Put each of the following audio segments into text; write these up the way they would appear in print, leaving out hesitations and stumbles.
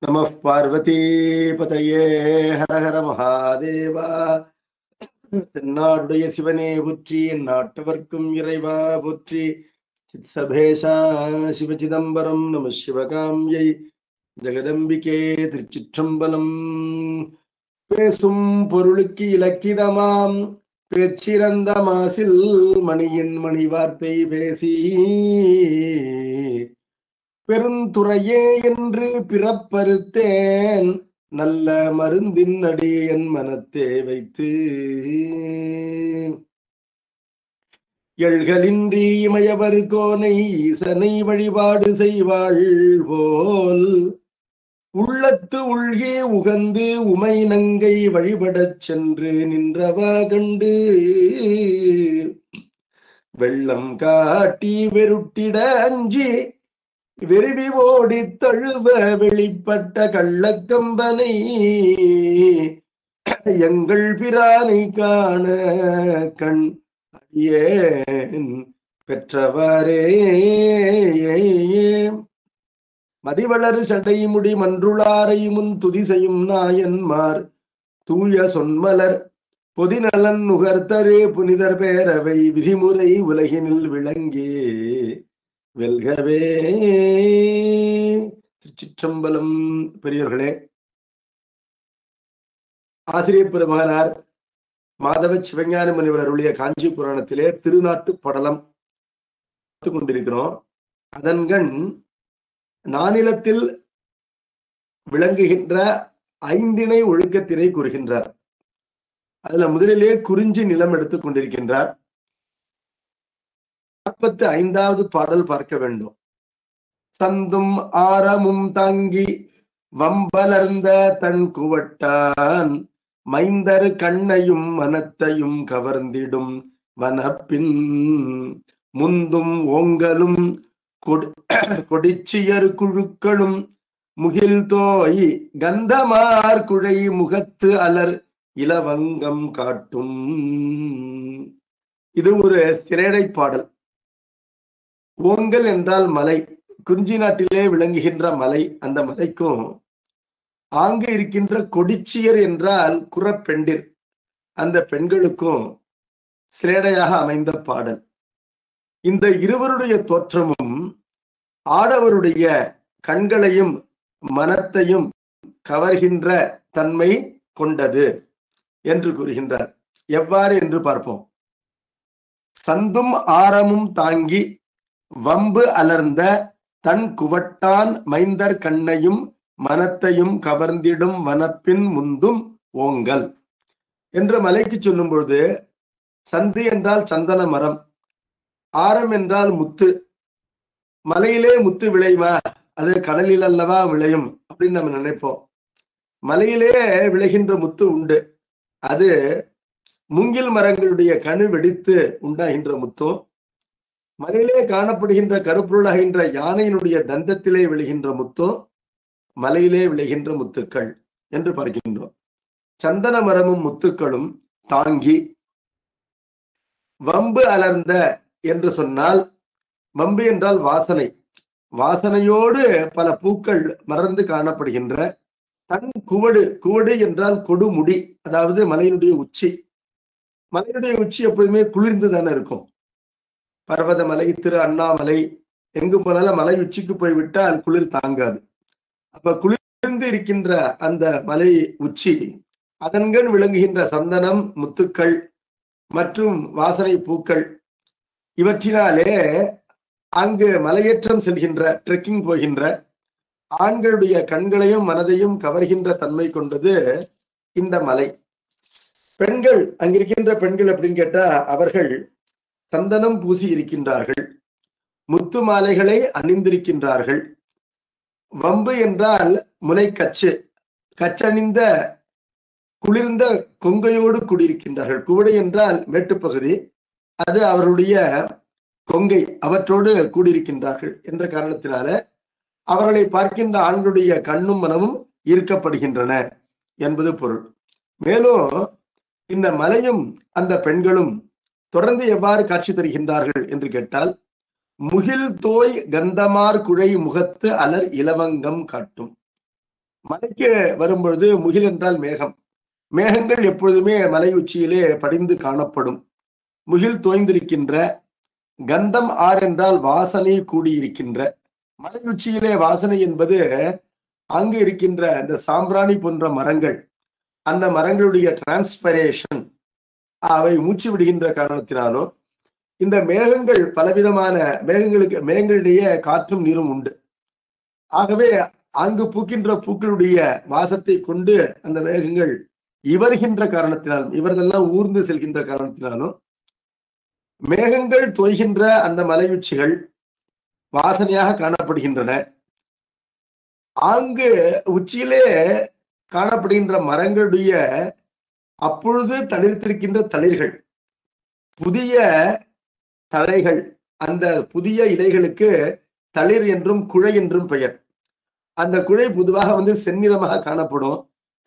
நம பார்வதி பதையே ஹர ஹர மகாதேவா. தென்னாடுடைய சிவனே புற்றி, நாட்டவர்க்கும் இறைவா புற்றி. சித்சபேஷா சிவசிதம்பரம் நம சிவகாம்யை ஜெகதம்பிகே திருச்சிற்றம்பலம். பேசும் பொருளுக்கு இலக்கிதமாம் பேச்சிறந்த மாசில் மணியின் மணி வார்த்தை பேசி பெருந்துறையே என்று பிறப்பறுத்தேன் நல்ல மருந்தின் அடி என் மனத்தே வைத்து எழ்களின்றி இமயவர் கோனை ஈசனை வழிபாடு செய்வாள் போல் உள்ளத்து உள்கே உகந்து உமை நங்கை வழிபடச் சென்று நின்றவா கண்டு வெள்ளம் காட்டி வெருட்டிட அஞ்சி விரும்பி ஓடி தழுவ வெளிப்பட்ட கள்ளக்கம்பனை எங்கள் பிரானை காண கண் அடியேன் பெற்றவாறே. மதிவளரு சடைமுடி மன்றுளாரை முன் துதிசையும் நாயன்மார் தூய சொன்மலர் பொதிநலன் நுகர்த்தரே புனிதர் பேரவை விதிமுறை உலகினில் விளங்கே வெல்கவே. திருச்சிற்றம்பலம். பெரியோர்களே, ஆசிரியர் பெருமகனார் மாதவ சிவஞான முனிவர் அருளிய காஞ்சி புராணத்திலே திருநாட்டு படலம் கொண்டிருக்கிறோம். அதன்கண் நானிலத்தில் விளங்குகின்ற ஐந்திணை ஒழுக்கத்தினை கூறுகின்றார். அதுல முதலிலே குறிஞ்சி நிலம் எடுத்துக் கொண்டிருக்கின்றார். 45வது பாடல் பார்க்க வேண்டும். சந்தும் ஆரமும் தாங்கி வம்பலர்ந்த தன் குவட்டான் மைந்தர் கண்ணையும் மனத்தையும் கவர்ந்திடும் வனப்பின் முந்தும் ஓங்கலும் கொடிச்சியர் குழுக்களும் முகில் தோய் கந்தமார் குழை முகத்து அலர் இலவங்கம் காட்டும். இது ஒரு திரேடை பாடல். ஓங்கல் என்றால் மலை, குறிஞ்சி நாட்டிலே விளங்குகின்ற மலை. அந்த மலைக்கும் ஆங்கு இருக்கின்ற கொடிச்சியர் என்றால் குறப்பெண்டிர், அந்த பெண்களுக்கும் சிலேடையாக அமைந்த பாடல். இந்த இருவருடைய தோற்றமும் ஆடவருடைய கண்களையும் மனத்தையும் கவர்கின்ற தன்மை கொண்டது என்று கூறுகின்றார். எவ்வாறு என்று பார்ப்போம். சந்தும் ஆரமும் தாங்கி வம்பு அலர்ந்த தன் குவட்டான் மைந்தர் கண்ணையும் மனத்தையும் கவர்ந்திடும் வனப்பின் முந்தும் ஓங்கல் என்ற மலைக்கு சொல்லும் பொழுது, சந்து என்றால் சந்தன மரம், ஆரம் என்றால் முத்து. மலையிலே முத்து விளையுமா? அது கடலில் அல்லவா விளையும் அப்படின்னு நம்ம நினைப்போம். மலையிலே விளைகின்ற முத்து உண்டு. அது மூங்கில் மரங்களுடைய கணு வெடித்து உண்டாகின்ற முத்தும், மலையிலே காணப்படுகின்ற கருப்பொருளாகின்ற யானையினுடைய தந்தத்திலே விளைகின்ற முத்தும் மலையிலே விளைகின்ற முத்துக்கள் என்று பார்க்கின்றோம். சந்தன மரமும் முத்துக்களும் தாங்கி வம்பு அலர்ந்த என்று சொன்னால், வம்பு என்றால் வாசனை, வாசனையோடு பல பூக்கள் மறந்து காணப்படுகின்ற தன் குவடு, குவடு என்றால் கொடுமுடி, அதாவது மலையினுடைய உச்சி. மலையினுடைய உச்சி எப்போதுமே குளிர்ந்து தானே இருக்கும். பர்வத மலை, திரு அண்ணாமலை, எங்கு போனாலும் மலை உச்சிக்கு போய்விட்டால் குளிர் தாங்காது. அப்ப குளிர்ந்து இருக்கின்ற அந்த மலை உச்சி, அதன்கண் விளங்குகின்ற சந்தனம், முத்துக்கள் மற்றும் வாசனை பூக்கள், இவற்றினாலே அங்கு மலையேற்றம் செல்கின்ற, ட்ரெக்கிங் போகின்ற ஆண்களுடைய கண்களையும் மனதையும் கவர்கின்ற தன்மை கொண்டது இந்த மலை. பெண்கள், அங்கிருக்கின்ற பெண்கள் அப்படின்னு கேட்டா, அவர்கள் சந்தனம் பூசி இருக்கின்றார்கள், முத்து மாலைகளை அணிந்திருக்கின்றார்கள். வம்பு என்றால் முலை கச்சு, கச்சணிந்த குளிர்ந்த கொங்கையோடு கூடியிருக்கின்றார்கள். குவடை என்றால் மேட்டுப்பகுதி, அது அவருடைய கொங்கை, அவற்றோடு கூடியிருக்கின்றார்கள் என்ற காரணத்தினால அவர்களை பார்க்கின்ற ஆண்களுடைய கண்ணும் மனமும் ஈர்க்கப்படுகின்றன என்பது பொருள். மேலும் இந்த மலையும் அந்த பெண்களும் தொடர்ந்து எவ்வாறு காட்சி தருகின்றார்கள் என்று கேட்டால், முகில் தோய் கந்தமார் குழை முகத்து அலர் இலவங்கம் காட்டும். மலைக்கு வரும்பொழுது முகில் என்றால் மேகம். மேகங்கள் எப்பொழுதுமே மலை உச்சியிலே படிந்து காணப்படும். முகில் தோய்ந்திருக்கின்ற, கந்தம் ஆர் என்றால் வாசனை கூடியிருக்கின்ற. மலை உச்சியிலே வாசனை என்பது அங்கு இருக்கின்ற இந்த சாம்பிராணி போன்ற மரங்கள், அந்த மரங்களுடைய டிரான்ஸ்பரேஷன், அவை மூச்சு விடுகின்ற காரணத்தினாலும் இந்த மேகங்கள் பலவிதமான மேகங்களிடையே காற்றும் நீரும் உண்டு. ஆகவே அங்கு பூக்கின்ற பூக்களுடைய வாசத்தை கொண்டு அந்த மேகங்கள் இவர்கின்ற காரணத்தினாலும், இவர்களெல்லாம் ஊர்ந்து செல்கின்ற காரணத்தினாலும் மேகங்கள் தோய்கின்ற அந்த மலையுச்சிகள் வாசனையாக காணப்படுகின்றன. அங்கு உச்சியிலே காணப்படுகின்ற மரங்களுடைய அப்பொழுது தளிர்த்திருக்கின்ற தளிர்கள், புதிய தழைகள், அந்த புதிய இலைகளுக்கு தளிர் என்றும் குழை என்றும் பெயர். அந்த குழை பொதுவாக செந்நிறமாக காணப்படும்.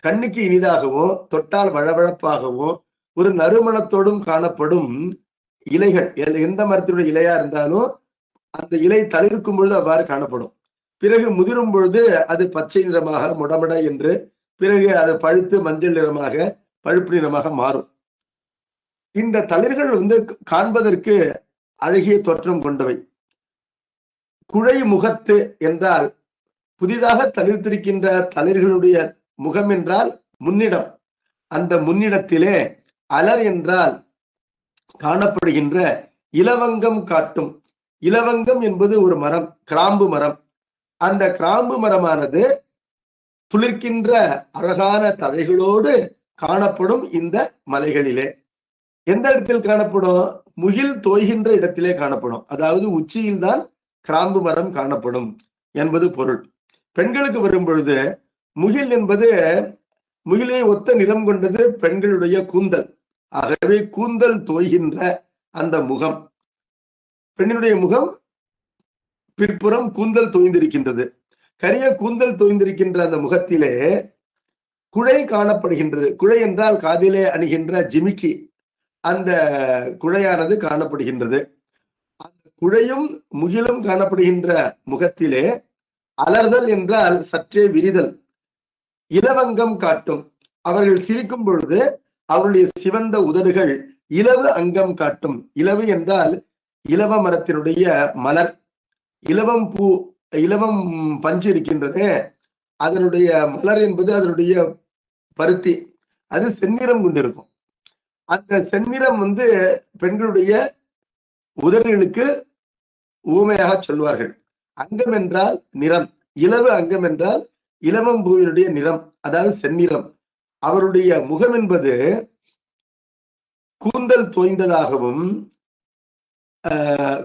கண்ணுக்கு இனிதாகவும் தொட்டால் வழவழப்பாகவும் ஒரு நறுமணத்தோடும் காணப்படும் இலைகள். எந்த மரத்தினுடைய இலையா இருந்தாலும் அந்த இலை தளிர்க்கும் பொழுது அவ்வாறு காணப்படும். பிறகு முதிரும் பொழுது அது பச்சை நிறமாக முடமட என்று, பிறகு அது பழுத்து மஞ்சள் நிறமாக பழுப்பு நிறமாக மாறும். இந்த தளிர்கள் காண்பதற்கு அழகிய தோற்றம் கொண்டவை. குழை முகத்து என்றால் புதிதாக தளிர்த்திருக்கின்ற தளிர்களுடைய முகம் என்றால் முன்னிடம். அந்த முன்னிடத்திலே அலர் என்றால் காணப்படுகின்ற இலவங்கம் காட்டும். இலவங்கம் என்பது ஒரு மரம், கிராம்பு மரம். அந்த கிராம்பு மரமானது துளிர்க்கின்ற அழகான தழைகளோடு காணப்படும் இந்த மலைகளிலே. எந்த இடத்தில் காணப்படும்? முகில் தோய்கின்ற இடத்திலே காணப்படும். அதாவது உச்சியில் தான் கிராம்பு மரம் காணப்படும் என்பது பொருள். பெண்களுக்கு வரும் பொழுது முகில் என்பது, முகிலை ஒத்த நிறம் கொண்டது பெண்களுடைய கூந்தல். ஆகவே கூந்தல் தோய்கின்ற அந்த முகம், பெண்ணினுடைய முகம் பிற்புறம் கூந்தல் தோய்ந்திருக்கின்றது. கரிய கூந்தல் தோய்ந்திருக்கின்ற அந்த முகத்திலே குழை காணப்படுகின்றது. குழை என்றால் காதிலே அணிகின்ற ஜிமிக்கி, அந்த குழையானது காணப்படுகின்றது. அந்த குழையும் முகிலும் காணப்படுகின்ற முகத்திலே அலர்தல் என்றால் சற்றே விரிதல், இலவங்கம் காட்டும். அவர்கள் சிரிக்கும் பொழுது அவருடைய சிவந்த உதடுகள் இலவு அங்கம் காட்டும். இலவு என்றால் இலவ மரத்தினுடைய மலர். இலவம் பூ, இலவம் பஞ்சு இருக்கின்றது, அதனுடைய மலர் என்பது அதனுடைய பருத்தி, அது செந்நிறம் கொண்டிருக்கும். அந்த செந்நிறம் பெண்களுடைய உதடுகளுக்கு ஊமையாக சொல்வார்கள். அங்கம் என்றால் நிறம், இலவு அங்கம் என்றால் இலவம் பூவினுடைய நிறம், அதாவது செந்நிறம். அவருடைய முகம் என்பது கூந்தல் தோய்ந்ததாகவும்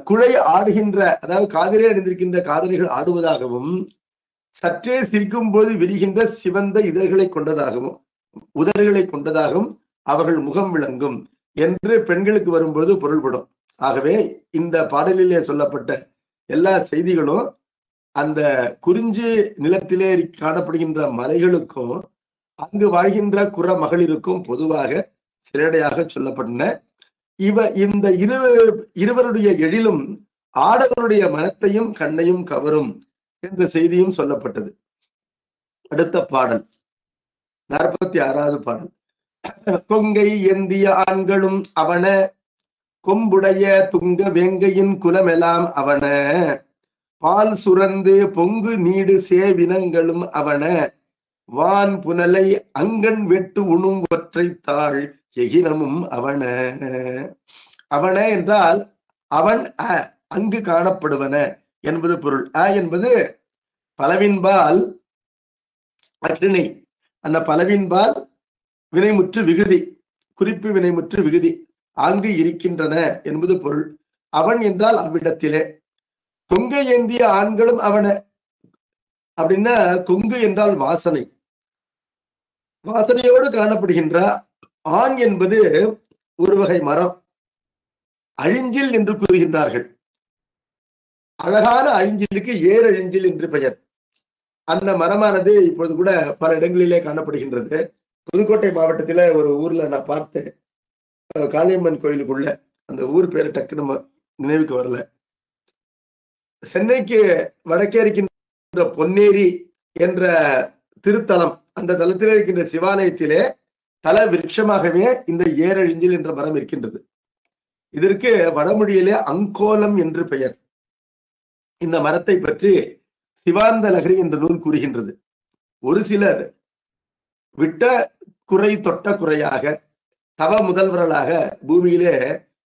குழை ஆடுகின்ற, அதாவது காதலே அணிந்திருக்கின்ற காதலிகள் ஆடுவதாகவும், சற்றே சிரிக்கும் போது விரிகின்ற சிவந்த இதழ்களை கொண்டதாகவும் உதடுகளை கொண்டதாகவும் அவர்கள் முகம் விளங்கும் என்று பெண்களுக்கு வரும்போது பொருள்படும். ஆகவே இந்த பாடலிலே சொல்லப்பட்ட எல்லா செய்திகளும் அந்த குறிஞ்சி நிலத்திலே காணப்படுகின்ற மலைகளுக்கும் அங்கு வாழ்கின்ற குற மகளிருக்கும் பொதுவாக சிறடையாக சொல்லப்பட்டன. இந்த இருவருடைய எழிலும் ஆடவருடைய மனத்தையும் கண்ணையும் கவரும் என்ற செய்தியும் சொல்லப்பட்டது. அடுத்த பாடல் 46வது பாடல். கொங்கை ஏந்திய ஆண்களும் அவன, கொம்புடைய துங்க வேங்கையின் குலமெல்லாம் அவன, பால் சுரந்து பொங்கு நீடு சேவினங்களும் அவன, வான் புனலை அங்கண் வெட்டு உணும் ஒற்றை தாள் எகினமும் அவன. அவன என்றால் அவன், அங்கு காணப்படுவன என்பது பொருள். என்பது பலவின்பால் அற்றிணை, அந்த பலவின்பால் வினைமுற்று விகுதி, குறிப்பு வினைமுற்று விகுதி, அங்கு இருக்கின்றன என்பது பொருள். அவன் என்றால் அவ்விடத்திலே. கொங்கை ஏந்திய ஆண்களும் அவன அப்படின்னா, கொங்கு என்றால் வாசனை, வாசனையோடு காணப்படுகின்ற ஆண் என்பது ஒரு வகை மரம், அழிஞ்சில் என்று கூறுகின்றார்கள். அழகான அழிஞ்சிலுக்கு ஏரழிஞ்சில் என்று பெயர். அந்த மரமானது இப்பொழுது கூட பல இடங்களிலே காணப்படுகின்றது. புதுக்கோட்டை மாவட்டத்துல ஒரு ஊர்ல நான் பார்த்தேன், காளியம்மன் கோயிலுக்குள்ள, அந்த ஊர் பேரு டக்குன்னு நினைவுக்கு வரல. சென்னைக்கு வடக்கே இருக்கின்ற பொன்னேரி என்ற திருத்தலம், அந்த தலத்திலே இருக்கின்ற சிவாலயத்திலே தல விருட்சமாகவே இந்த ஏரழிஞ்சில் என்ற மரம் இருக்கின்றது. இதற்கு வடமொழியிலே அங்கோலம் என்று பெயர். இந்த மரத்தை பற்றி சிவாந்த லகரி என்ற நூல் கூறுகின்றது. ஒரு சிலர் விட்ட குறை தொட்ட குறையாக தவ முதல்வர்களாக பூமியிலே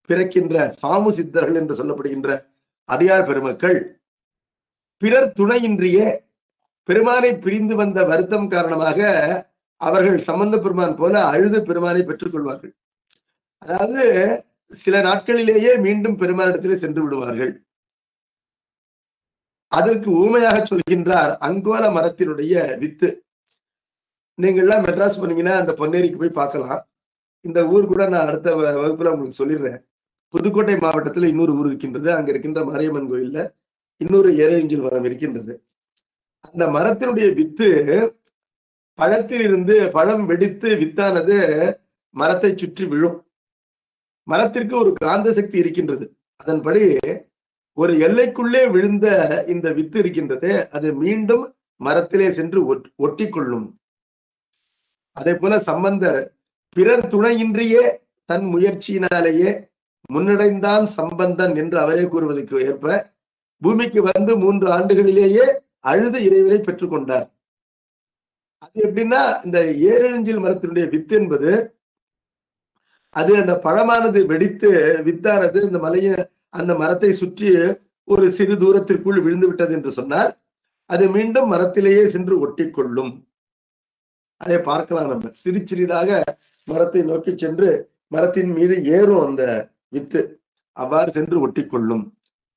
பிறக்கின்ற சாமு சித்தர்கள் என்று சொல்லப்படுகின்ற அடியார் பெருமக்கள் பிறர் துணையின்றியே பெருமானை பிரிந்து வந்த வருத்தம் காரணமாக அவர்கள் சம்பந்த பெருமான் போல அழுது பெருமானை பெற்றுக் கொள்வார்கள். அதாவது சில நாட்களிலேயே மீண்டும் பெருமானிடத்திலே சென்று விடுவார்கள். அதற்கு ஊமையாக சொல்கின்றார் அங்கோல மரத்தினுடைய வித்து. நீங்க எல்லாம் மெட்ராஸ் பண்ணீங்கன்னா அந்த பொன்னேரிக்கு போய் பார்க்கலாம். இந்த ஊர் கூட நான் அடுத்த வகுப்புல உங்களுக்கு சொல்லிடுறேன். புதுக்கோட்டை மாவட்டத்துல இன்னொரு ஊர் இருக்கின்றது. அங்க இருக்கின்ற மாரியம்மன் கோயில்ல இன்னொரு ஏரழிஞ்சில் மரம் இருக்கின்றது. அந்த மரத்தினுடைய வித்து பழத்தில் இருந்து பழம் வெடித்து வித்தானது மரத்தை சுற்றி விழும். மரத்திற்கு ஒரு காந்த சக்தி இருக்கின்றது. அதன்படி ஒரு எல்லைக்குள்ளே விழுந்த இந்த வித்து இருக்கின்றது, அது மீண்டும் மரத்திலே சென்று ஒட்டி கொள்ளும். அதே போல சம்பந்தர் பிறர் துணையின்றியே தன் முயற்சியினாலேயே முன்னடைந்தான் சம்பந்தன் என்று அவரே கூறுவதற்கு ஏற்ப பூமிக்கு வந்து 3 ஆண்டுகளிலேயே அழுது இறைவனை பெற்றுக் கொண்டார். அது எப்படின்னா, இந்த ஏரழிஞ்சில் மரத்தினுடைய வித்து என்பது அது அந்த பழமானது வெடித்து வித்தானது அந்த மரத்தை சுற்றி ஒரு சிறு தூரத்திற்குள் விழுந்து விட்டது என்று சொன்னால் அது மீண்டும் மரத்திலேயே சென்று ஒட்டி கொள்ளும். அதை பார்க்கலாம். நம்ம சிறிதாக மரத்தை நோக்கி சென்று மரத்தின் மீது ஏறும் அந்த வித்து, அவ்வாறு சென்று ஒட்டி கொள்ளும்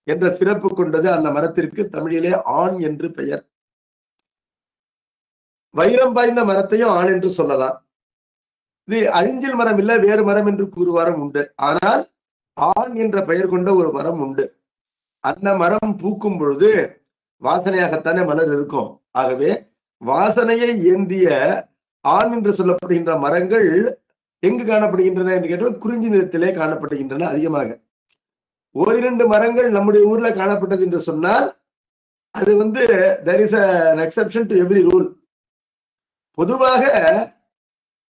என்ற சிறப்பு கொண்டது அந்த மரத்திற்கு தமிழிலே ஆண் என்று பெயர். வைரம் பாய்ந்த மரத்தையும் ஆண் என்று சொல்லலாம். இது அழிஞ்சில் மரம் இல்ல, வேறு மரம் என்று கூறுவாரும் உண்டு. ஆனால் ஆண் என்ற பெயர் கொண்ட ஒரு மரம் உண்டு. அந்த மரம் பூக்கும் பொழுது வாசனையாகத்தானே மலர் இருக்கும். ஆகவே வாசனையை ஏந்திய ஆண் என்று சொல்லப்படுகின்ற மரங்கள் எங்கு காணப்படுகின்றன என்று கேட்டால் குறிஞ்சி நிலத்திலே காணப்படுகின்றன அதிகமாக. 1-2 மரங்கள் நம்முடைய ஊர்ல காணப்பட்டது என்று சொன்னால் அது there is an exception to every rule. பொதுவாக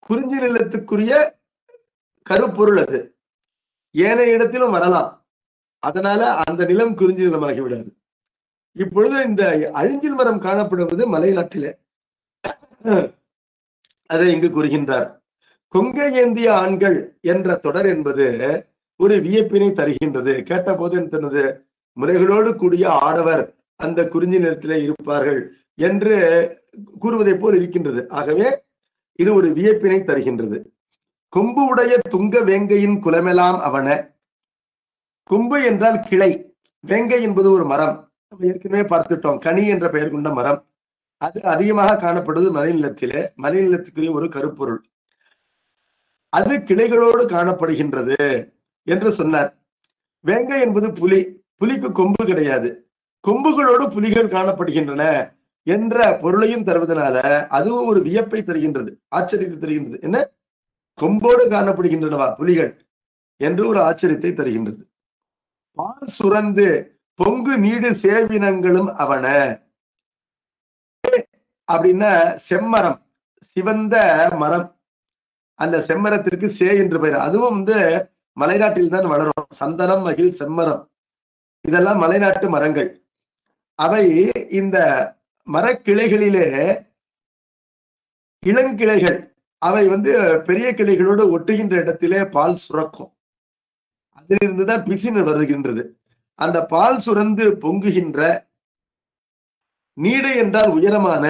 குறிஞ்சி நிலத்துக்குரிய கருப்பொருள் அது ஏனைய இடத்திலும் வரலாம். அதனால அந்த நிலம் குறிஞ்சி நிலமாகி விடாது. இப்பொழுது இந்த அழிஞ்சில் மரம் காணப்படுவது மலைநாட்டிலே. அதை இங்கு கூறுகின்றார். கொங்கை ஏந்திய ஆண்கள் என்ற தொடர் என்பது ஒரு வியப்பினை தருகின்றது. கேட்ட போது தனது முறைகளோடு கூடிய ஆடவர் அந்த குறிஞ்சி நிலத்திலே இருப்பார்கள் என்று கூறுவதை போல் இருக்கின்றது. ஆகவே இது ஒரு வியப்பினை தருகின்றது. கொம்பு உடைய துங்க வேங்கையின் குலமெல்லாம் அவன. கொம்பு என்றால் கிளை, வேங்கை என்பது ஒரு மரம். நம்ம ஏற்கனவே பார்த்துட்டோம், கனி என்ற பெயர் கொண்ட மரம். அது அதிகமாக காணப்படுவது மலைநிலத்திலே. மலைநிலத்துக்குரிய ஒரு கருப்பொருள். அது கிளைகளோடு காணப்படுகின்றது என்று சொன்னார். வேங்கை என்பது புலி. புலிக்கு கொம்பு கிடையாது, கொம்புகளோடு புலிகள் காணப்படுகின்றன என்ற பொருளையும் தருவதனால அதுவும் ஒரு வியப்பை தருகின்றது, ஆச்சரியத்தை தருகின்றது. என்ன, கொம்போடு காணப்படுகின்றனவா புலிகள் என்று ஒரு ஆச்சரியத்தை தருகின்றது. பால் சுரந்து பொங்கு நீடு சேவினங்களும் அவன. அப்படின்னா செம்மரம், சிவந்த மரம். அந்த செம்மரத்திற்கு சே என்று பெயர். அதுவும் மலைநாட்டில் தான் வளரும். சந்தனம், மகிழ், செம்மரம் இதெல்லாம் மலைநாட்டு மரங்கள். அவை இந்த மரக்கிளைகளிலே இளங்கிளைகள், அவை பெரிய கிளைகளோடு ஒட்டுகின்ற இடத்திலே பால் சுரக்கும். அதிலிருந்துதான் பிசின் வருகின்றது. அந்த பால் சுரந்து பொங்குகின்ற நீடு என்றால் உயரமான,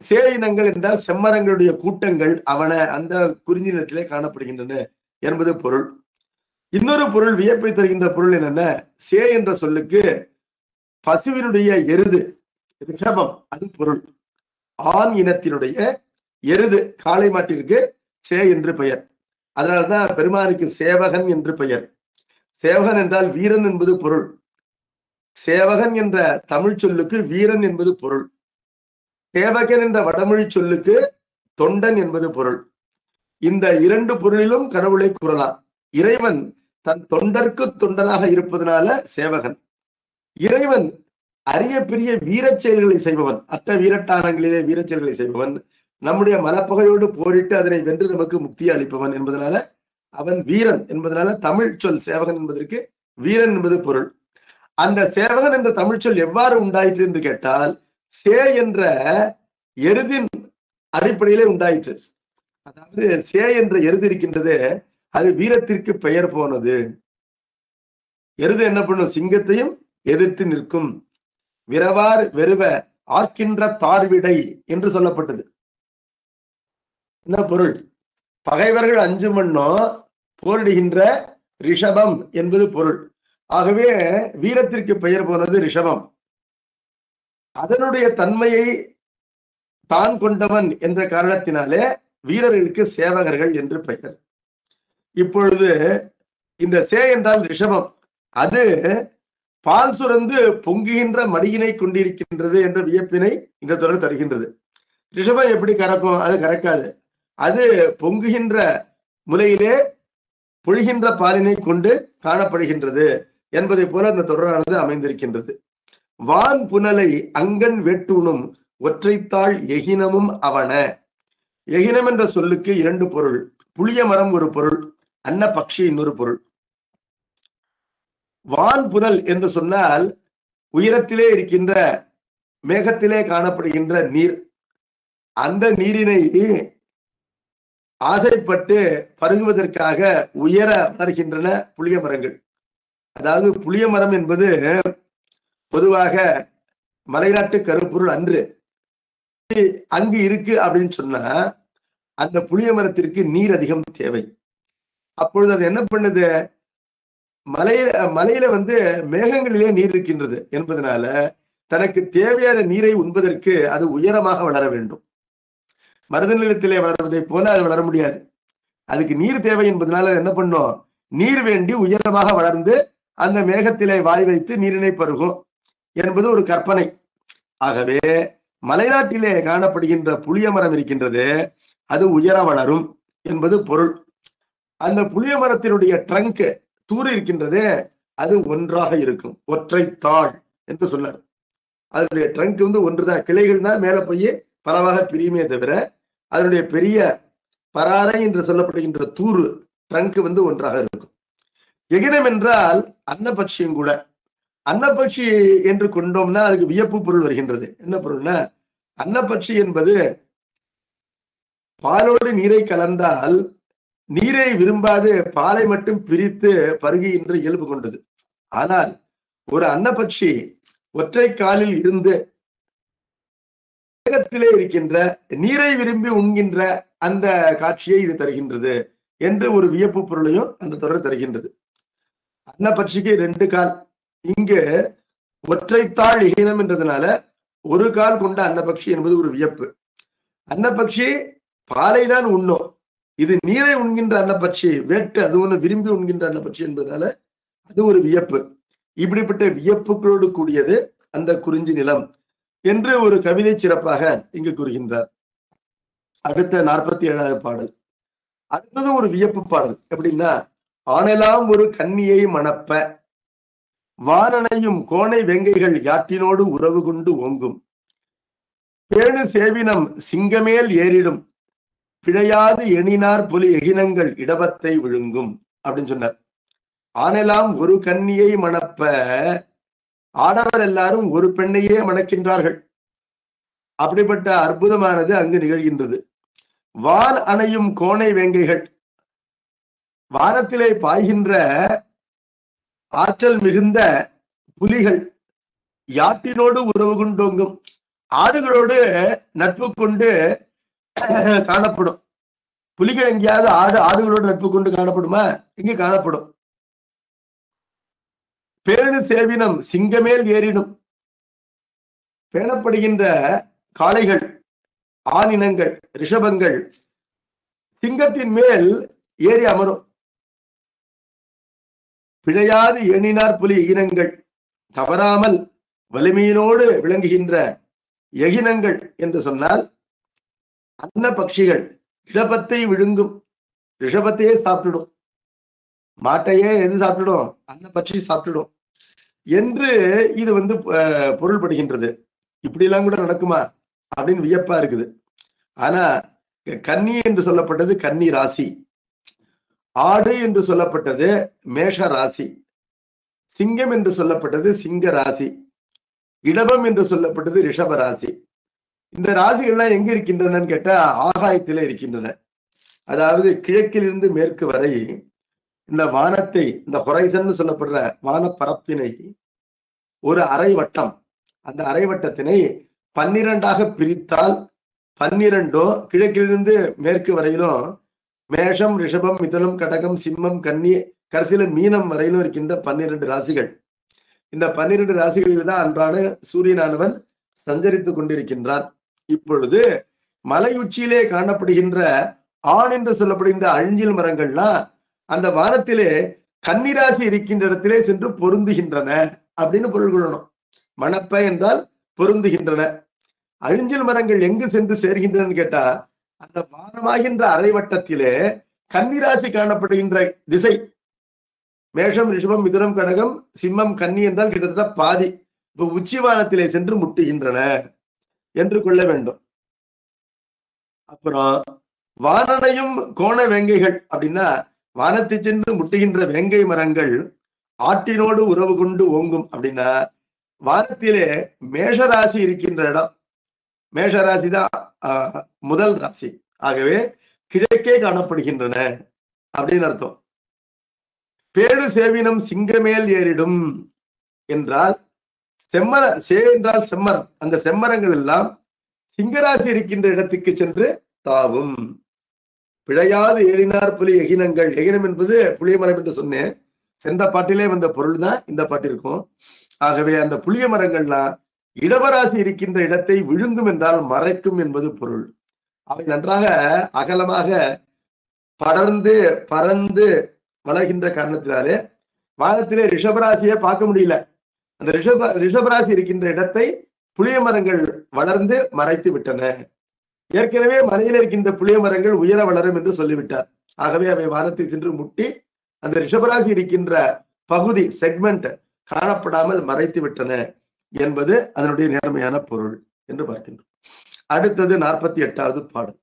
சேயினங்கள் என்றால் செம்மரங்களுடைய கூட்டங்கள் அவன அந்த குறிஞ்சி நிலத்திலே காணப்படுகின்றன என்பது பொருள். இன்னொரு பொருள், வியப்பை தருகின்ற பொருள் என்னென்ன, சே என்ற சொல்லுக்கு பசுவினுடைய எருது, ரிஷபம், அது பொருள். ஆண் இனத்தினுடைய எருது, காளை மாட்டிற்கு சே என்று பெயர். அதனால்தான் பெருமானுக்கு சேவகன் என்று பெயர். சேவகன் என்றால் வீரன் என்பது பொருள். சேவகன் என்ற தமிழ் சொல்லுக்கு வீரன் என்பது பொருள். சேவகன் என்ற வடமொழி சொல்லுக்கு தொண்டன் என்பது பொருள். இந்த 2 பொருளிலும் கடவுளை கூறலாம். இறைவன் தன் தொண்டர்க்கு தொண்டனாக இருப்பதனால சேவகன். இறைவன் அரிய பெரிய வீரச் செயல்களை செய்பவன், அட்ட வீரட்டானங்களிலே வீரச் செயல்களை செய்பவன், நம்முடைய மனப்பகையோடு போரிட்டு அதனை வென்று நமக்கு முக்தியை அளிப்பவன் என்பதனால அவன் வீரன் என்பதனால தமிழ் சொல் சேவகன் என்பதற்கு வீரன் என்பது பொருள். அந்த சேவகன் என்ற தமிழ் சொல் எவ்வாறு உண்டாயிற்று என்று கேட்டால், சே என்ற எருதின் அடிப்படையிலே உண்டாயிற்று. அதாவது சே என்ற எருது இருக்கின்றது, அது வீரத்திற்கு பெயர் போனது. எருது என்ன பண்ணும்? சிங்கத்தையும் எதிர்த்து நிற்கும். விரவார் வெறுவ ஆர்க்கின்ற தார்விடை என்று சொல்லப்பட்டது. என்ன பொருள்? பகைவர்கள் அஞ்சு மண்ணோ போரிடுகின்ற ரிஷபம் என்பது பொருள். ஆகவே வீரத்திற்கு பெயர் போனது ரிஷபம். அதனுடைய தன்மையை தான் கொண்டவன் என்ற காரணத்தினாலே வீரர்களுக்கு சேவகர்கள் என்று பெயர். இப்பொழுது இந்த சே என்றால் ரிஷபம், அது பால் சுரந்து பொங்குகின்ற மடியினை கொண்டிருக்கின்றது என்ற வியப்பினை இந்த தொடர் தருகின்றது. ரிஷபம் எப்படி கறக்கும்? அது கறக்காது. அது பொங்குகின்ற முலையிலே பொழிகின்ற பாலினை கொண்டு காணப்படுகின்றது என்பதை போல இந்த தொடரானது அமைந்திருக்கின்றது. வான் புனலை அங்கன் வெட்டுணும் ஒற்றைத்தாள் எகினமும் அவன. எகினம் என்ற சொல்லுக்கு இரண்டு பொருள். புளிய மரம் ஒரு பொருள், அன்ன பக்ஷி இன்னொரு பொருள். வான் புனல் என்று சொன்னால் உயரத்திலே இருக்கின்ற மேகத்திலே காணப்படுகின்ற நீர். அந்த நீரினை ஆசைப்பட்டு பருகுவதற்காக உயர வளர்கின்றன புளிய மரங்கள். அதாவது புளிய மரம் என்பது பொதுவாக மலைநாட்டு கருப்பொருள் அன்று. அங்கு இருக்கு அப்படின்னு சொன்னா அந்த புளிய மரத்திற்கு நீர் அதிகம் தேவை. அப்பொழுது அது என்ன பண்ணுது? மலையில மேகங்களிலே நீர் இருக்கின்றது என்பதனால தனக்கு தேவையான நீரை உண்பதற்கு அது உயரமாக வளர வேண்டும். மருத நிலத்திலே வளர்வதை போல அது வளர முடியாது. அதுக்கு நீர் தேவை என்பதனால என்ன பண்ணும்? நீர் வேண்டி உயரமாக வளர்ந்து அந்த மேகத்திலே வாய் வைத்து நீரினை பருகும் என்பது ஒரு கற்பனை. ஆகவே மலைநாட்டிலே காணப்படுகின்ற புளிய மரம் இருக்கின்றது, அது உயர வளரும் என்பது பொருள். அந்த புளிய மரத்தினுடைய ட்ரங்க் தூறு இருக்கின்றது, அது ஒன்றாக இருக்கும். ஒற்றை தாள் என்று சொன்னார். அதனுடைய ட்ரங்க் ஒன்றுதான், கிளைகள் தான் மேல போய் பலவாக பிரியுமே தவிர அதனுடைய பெரிய பராரை என்று சொல்லப்படுகின்ற தூறு ட்ரங்க் ஒன்றாக இருக்கும். எகினம் என்றால் அன்னபட்சியும் கூட. அன்னபட்சி என்று கொண்டோம்னா அதுக்கு வியப்பு பொருள் வருகின்றது. என்ன பொருள்னா, அன்னபட்சி என்பது பாலோடு நீரை கலந்தால் நீரை விரும்பாது பாலை மட்டும் பிரித்து பருகுகின்ற இயல்பு கொண்டது. ஆனால் ஒரு அன்னபட்சி ஒற்றை காலில் இருந்து வேகத்திலே இருக்கின்ற நீரை விரும்பி உண்கின்ற அந்த காட்சியை இது தருகின்றது என்று ஒரு வியப்பு பொருளையும் அந்த தொடர் தருகின்றது. அன்னபட்சிக்கு ரெண்டு கால். இங்கு ஒற்றைத்தாள் எகினம் என்றதுனால ஒரு கால் கொண்ட அன்னபட்சி என்பது ஒரு வியப்பு. அன்னபட்சி பாலை தான் உண்ணும், இது நீரை உண்கின்ற அன்னபட்சி, வேட்டு அது விரும்பி உண்கின்ற அன்னபட்சி என்பதனால அது ஒரு வியப்பு. இப்படிப்பட்ட வியப்புகளோடு கூடியது அந்த குறிஞ்சி நிலம் என்று ஒரு கவிதை சிறப்பாக இங்கு கூறுகின்றார். அடுத்த 47வது பாடல். அடுத்தது ஒரு வியப்பு பாடல். எப்படின்னா, ஆனெல்லாம் ஒரு கன்னியை மணப்ப வானனையும் கோணை வெங்கைகள் யாட்டினோடு உறவு கொண்டு ஓங்கும் பேணு சேவினம் சிங்கமேல் ஏறிடும் பிழையாது எண்ணினார் புலி எகினங்கள் இடபத்தை விழுங்கும் அப்படின்னு சொன்னார். ஆனெல்லாம் ஒரு கன்னியை மணப்ப, ஆடவர் எல்லாரும் ஒரு பெண்ணையே மணக்கின்றார்கள். அப்படிப்பட்ட அற்புதமானது அங்கு நிகழ்கின்றது. வான் அணையும் கோணை வேங்கைகள், வானத்திலே பாய்கின்ற ஆற்றல் மிகுந்த புலிகள் யாட்டினோடு உறவு கொண்டோங்கும், ஆடுகளோடு நட்பு கொண்டு காணப்படும். புலிகள் எங்கேயாவது ஆடுகளோடு நட்பு கொண்டு காணப்படுமா? இங்கு காணப்படும். பேணு சேவினம் சிங்கமேல் ஏறிடும், பேணப்படுகின்ற காளைகள், ஆனினங்கள், ரிஷபங்கள் சிங்கத்தின் மேல் ஏறி அமரும். பிழையாது எண்ணினார் புலி ஈனங்கள், தவறாமல் வலிமையினோடு விளங்குகின்ற எகினங்கள் என்று சொன்னால் அன்ன பட்சிகள் இடபத்தை விழுங்கும். ரிஷபத்தையே சாப்பிட்டுடும், மாட்டையே எது சாப்பிட்டுடும்? அன்ன பட்சி சாப்பிட்டுடும். என்று இது பொருள்படுகின்றது. இப்படி எல்லாம் கூட நடக்குமா அப்படின்னு வியப்பா இருக்குது. ஆனா கன்னி என்று சொல்லப்பட்டது கன்னி ராசி, ஆடு என்று சொல்லப்பட்டது மேஷ ராசி, சிங்கம் என்று சொல்லப்பட்டது சிங்க ராசி, இடபம் என்று சொல்லப்பட்டது ரிஷப ராசி. இந்த ராசிகள்லாம் எங்க இருக்கின்றன கேட்டா ஆகாயத்திலே இருக்கின்றன. அதாவது கிழக்கிலிருந்து மேற்கு வரை இந்த வானத்தை, இந்த ஹொரைசன் சொல்லப்படுற வானப்பரப்பினை ஒரு அரை வட்டம், அந்த அரை வட்டத்தினை 12ஆக பிரித்தால் 12 கிழக்கிலிருந்து மேற்கு வரையிலும் மேஷம், ரிஷபம், மிதுனம், கடகம், சிம்மம், கன்னி, கடைசியில மீனம் வரையிலும் இருக்கின்ற 12 ராசிகள். இந்த 12 ராசிகளில் தான் அன்றாட சூரியனானவன் சஞ்சரித்துக் கொண்டிருக்கின்றான். இப்பொழுது மலை உச்சியிலே காணப்படுகின்ற ஆண் என்று சொல்லப்படுகின்ற அழிஞ்சில் மரங்கள்லாம் அந்த வானத்திலே கன்னிராசி இருக்கின்ற இடத்திலே சென்று பொருந்துகின்றன அப்படின்னு பொருள் கொள்ளணும். மணப்ப என்றால் பொருந்துகின்றன. அழிஞ்சில் மரங்கள் எங்கு சென்று சேர்கின்றன கேட்டா அந்த வானமாகின்ற அரைவட்டத்திலே கன்னிராசி காணப்படுகின்ற திசை மேஷம், ரிஷபம், மிதுனம், கடகம், சிம்மம், கன்னி என்றால் கிட்டத்தட்ட பாதி உச்சிவானத்திலே சென்று முட்டுகின்றன என்று கொள்ள வேண்டும். அப்புறம் வானனையும் கோண வேங்கைகள் அப்படின்னா வானத்தை சென்று முட்டுகின்ற வேங்கை மரங்கள் ஆட்டினோடு உறவு கொண்டு ஓங்கும் அப்படின்னா வானத்திலே மேஷராசி இருக்கின்ற இடம், மேஷராசி தான் முதல் ராசி. ஆகவே கிழக்கே காணப்படுகின்றன அப்படின்னு அர்த்தம். பேடு சேவினம் சிங்கமேல் ஏறிடும் என்றால் செம்மர சே என்றால் செம்மரம், அந்த செம்மரங்கள் எல்லாம் சிங்கராசி இருக்கின்ற இடத்துக்கு சென்று தாவும். பிழையாது ஏறினார் புலி எகினங்கள். எகினம் என்பது புளிய மரம் என்று சொன்னேன். சென்ற பாட்டிலே வந்த பொருள் தான் இந்த பாட்டிற்கும். ஆகவே அந்த புளிய மரங்கள்லாம் இடவராசி இருக்கின்ற இடத்தை விழுங்கும் என்றால் மறைக்கும் என்பது பொருள். அவை நன்றாக அகலமாக படர்ந்து பறந்து வளர்கின்ற காரணத்தினாலே வானத்திலே ரிஷபராசியை பார்க்க முடியல. அந்த ரிஷபராசி இருக்கின்ற இடத்தை புளிய மரங்கள் வளர்ந்து மறைத்து விட்டன. ஏற்கனவே மலையில் இருக்கின்ற புளிய மரங்கள் உயர வளரும் என்று சொல்லிவிட்டார். ஆகவே அவை வானத்தை சென்று முட்டி அந்த ரிஷபராசி இருக்கின்ற பகுதி செக்மெண்ட் காணப்படாமல் மறைத்து விட்டன என்பது அதனுடைய நேர்மையான பொருள் என்று பார்க்கின்றோம். அடுத்தது 48வது பாடல்.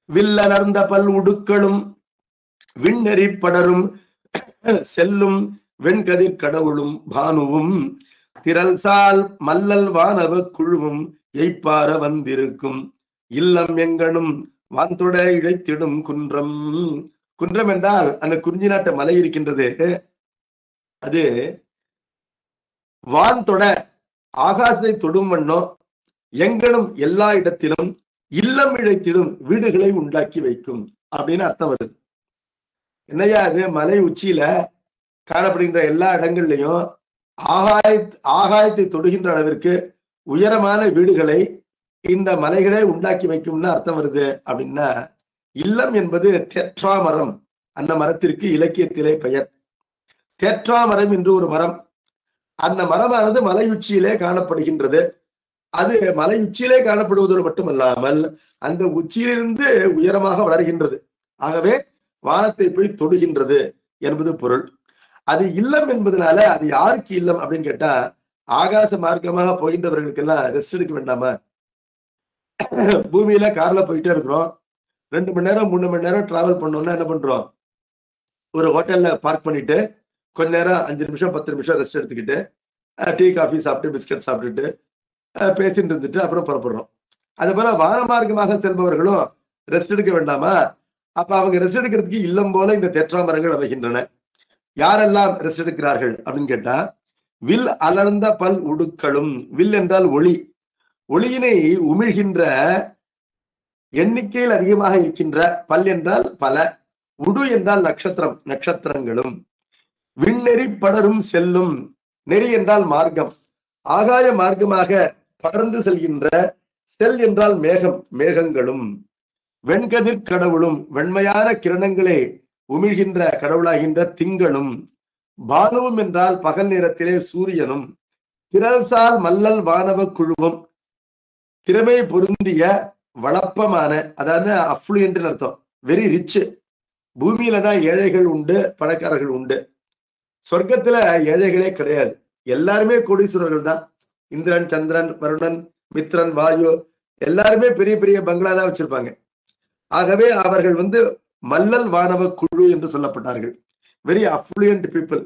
வில்லலர்ந்த பல் உடுக்களும் விண்ணெறி படரும் செல்லும் வெண்கதிர் கடவுளும் பானுவும் திரள்சால் மல்லல் வானவ குழுவும் எய்ப்பார வந்திருக்கும் இல்லம் எங்கனும் வான்தொட இழைத்திடும் குன்றம். குன்றம் என்றால் அந்த குறிஞ்சி நாட்டு மலை இருக்கின்றது. அது வான்தொட ஆகாசத்தை தொடும் வண்ணம் எங்கனும் எல்லா இடத்திலும் இல்லம் இழைத்திடும் வீடுகளை உண்டாக்கி வைக்கும் அப்படின்னு அர்த்தம் வருது. என்னையா அது மலை உச்சியில காணப்படுகின்ற எல்லா இடங்கள்லையும் ஆகாயத்தை தொடுகின்ற அளவிற்கு உயரமான வீடுகளை இந்த மலைகளே உண்டாக்கி வைக்கும்னு அர்த்தம் வருது அப்படின்னா, இல்லம் என்பது தேற்றா மரம். அந்த மரத்திற்கு இலக்கியத்திலே பெயர் தேற்றா மரம் என்று ஒரு மரம். அந்த மரமானது மலை உச்சியிலே காணப்படுகின்றது. அது மலை உச்சியிலே காணப்படுவதோடு மட்டுமல்லாமல் அந்த உச்சியிலிருந்து உயரமாக வளர்கின்றது. ஆகவே வானத்தை போய் தொடுகின்றது என்பது பொருள். அது இல்லம் என்பதனால அது யாருக்கு இல்லம் அப்படின்னு கேட்டா, ஆகாச மார்க்கமாக போகின்றவர்களுக்கெல்லாம் ரெஸ்ட் எடுக்க வேண்டாமா? பூமியில கார்ல போயிட்டே இருக்கிறோம், 2 மணி நேரம் 3 மணி நேரம் டிராவல் பண்ணோம்னா என்ன பண்றோம்? ஒரு ஹோட்டல்ல பார்க் பண்ணிட்டு கொஞ்ச நேரம் 5 நிமிஷம் 10 நிமிஷம் ரெஸ்ட் எடுத்துக்கிட்டு டீ காஃபி சாப்பிட்டு பிஸ்கட் சாப்பிட்டுட்டு பேசிட்டு இருந்துட்டு அப்புறம் புறப்படுறோம். அது போல வான மார்க்கமாக செல்பவர்களும் ரெஸ்ட் எடுக்க வேண்டாமா? அப்ப அவங்க ரெஸ்ட் எடுக்கிறதுக்கு இல்லம் போல இந்த தேற்றா மரங்கள் அமைகின்றன. யாரெல்லாம் ரெஸ்ட் எடுக்கிறார்கள் அப்படின்னு கேட்டா, வில் அலர்ந்த பல் உடுக்களும். வில் என்றால் ஒளி, ஒளியினை உமிழ்கின்ற எண்ணிக்கையில் அதிகமாக இருக்கின்ற, பல் என்றால் பல, உடு என்றால் நட்சத்திரம், நட்சத்திரங்களும், விண்ணெறி படரும் செல்லும். நெறி என்றால் மார்க்கம், ஆகாய மார்க்கமாக படர்ந்து செல்கின்ற, செல் என்றால் மேகம், மேகங்களும், வெண்கதிர் கடவுளும், வெண்மையான கிரணங்களே உமிழ்கின்ற கடவுளாகின்ற திங்களும், பானுவும் என்றால் பகல் நேரத்திலே சூரியனும், திரள்சால் மல்லல் வானவ குழுவும், திறமை பொருந்திய வளப்பமான, அதாவது அஃப்ளூயன்ட் அர்த்தம், வெரி ரிச், பூமியில தான் ஏழைகள் உண்டு, பணக்காரர்கள் உண்டு. சொர்க்கத்துல ஏழைகளே கிடையாது, எல்லாருமே கோடீஸ்வரர்கள் தான். இந்திரன், சந்திரன், வருணன், மித்ரன், வாயு எல்லாருமே பெரிய பெரிய பங்களா தான் வச்சிருப்பாங்க. ஆகவே அவர்கள் மல்லல் வானவ குழு என்று சொல்லப்பட்டார்கள். Very affluent people.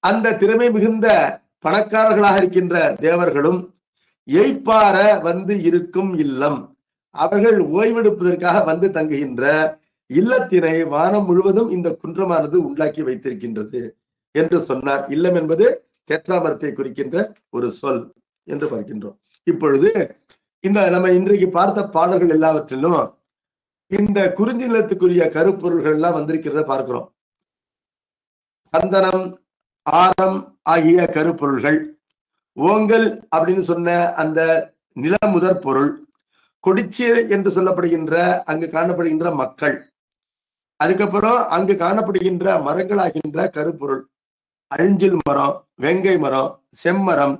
அந்த திறமை மிகுந்த பணக்காரர்களாக இருக்கின்ற தேவர்களும் எய்ப்பார இருக்கும் இல்லம், அவர்கள் ஓய்வெடுப்பதற்காக தங்குகின்ற இல்லத்தினை வானம் முழுவதும் இந்த குன்றமானது உண்டாக்கி வைத்திருக்கின்றது என்று சொன்னார். இல்லம் என்பது தேற்றாமரத்தை குறிக்கின்ற ஒரு சொல் என்று பார்க்கின்றோம். இப்பொழுது இந்த நம்ம இன்றைக்கு பார்த்த பாடல்கள் எல்லாவற்றிலும் இந்த குறிஞ்சி நிலத்துக்குரிய கருப்பொருள்கள் எல்லாம் வந்திருக்கிறத பார்க்கிறோம். சந்தனம், ஆரம் ஆகிய கருப்பொருள்கள், ஓங்கல் அப்படின்னு சொன்ன அந்த நிலமுதற் பொருள், கொடிச்சீர் என்று சொல்லப்படுகின்ற அங்கு காணப்படுகின்ற மக்கள், அதுக்கப்புறம் அங்கு காணப்படுகின்ற மரங்களாகின்ற கருப்பொருள், அழிஞ்சில் மரம், வெங்கை மரம், செம்மரம்,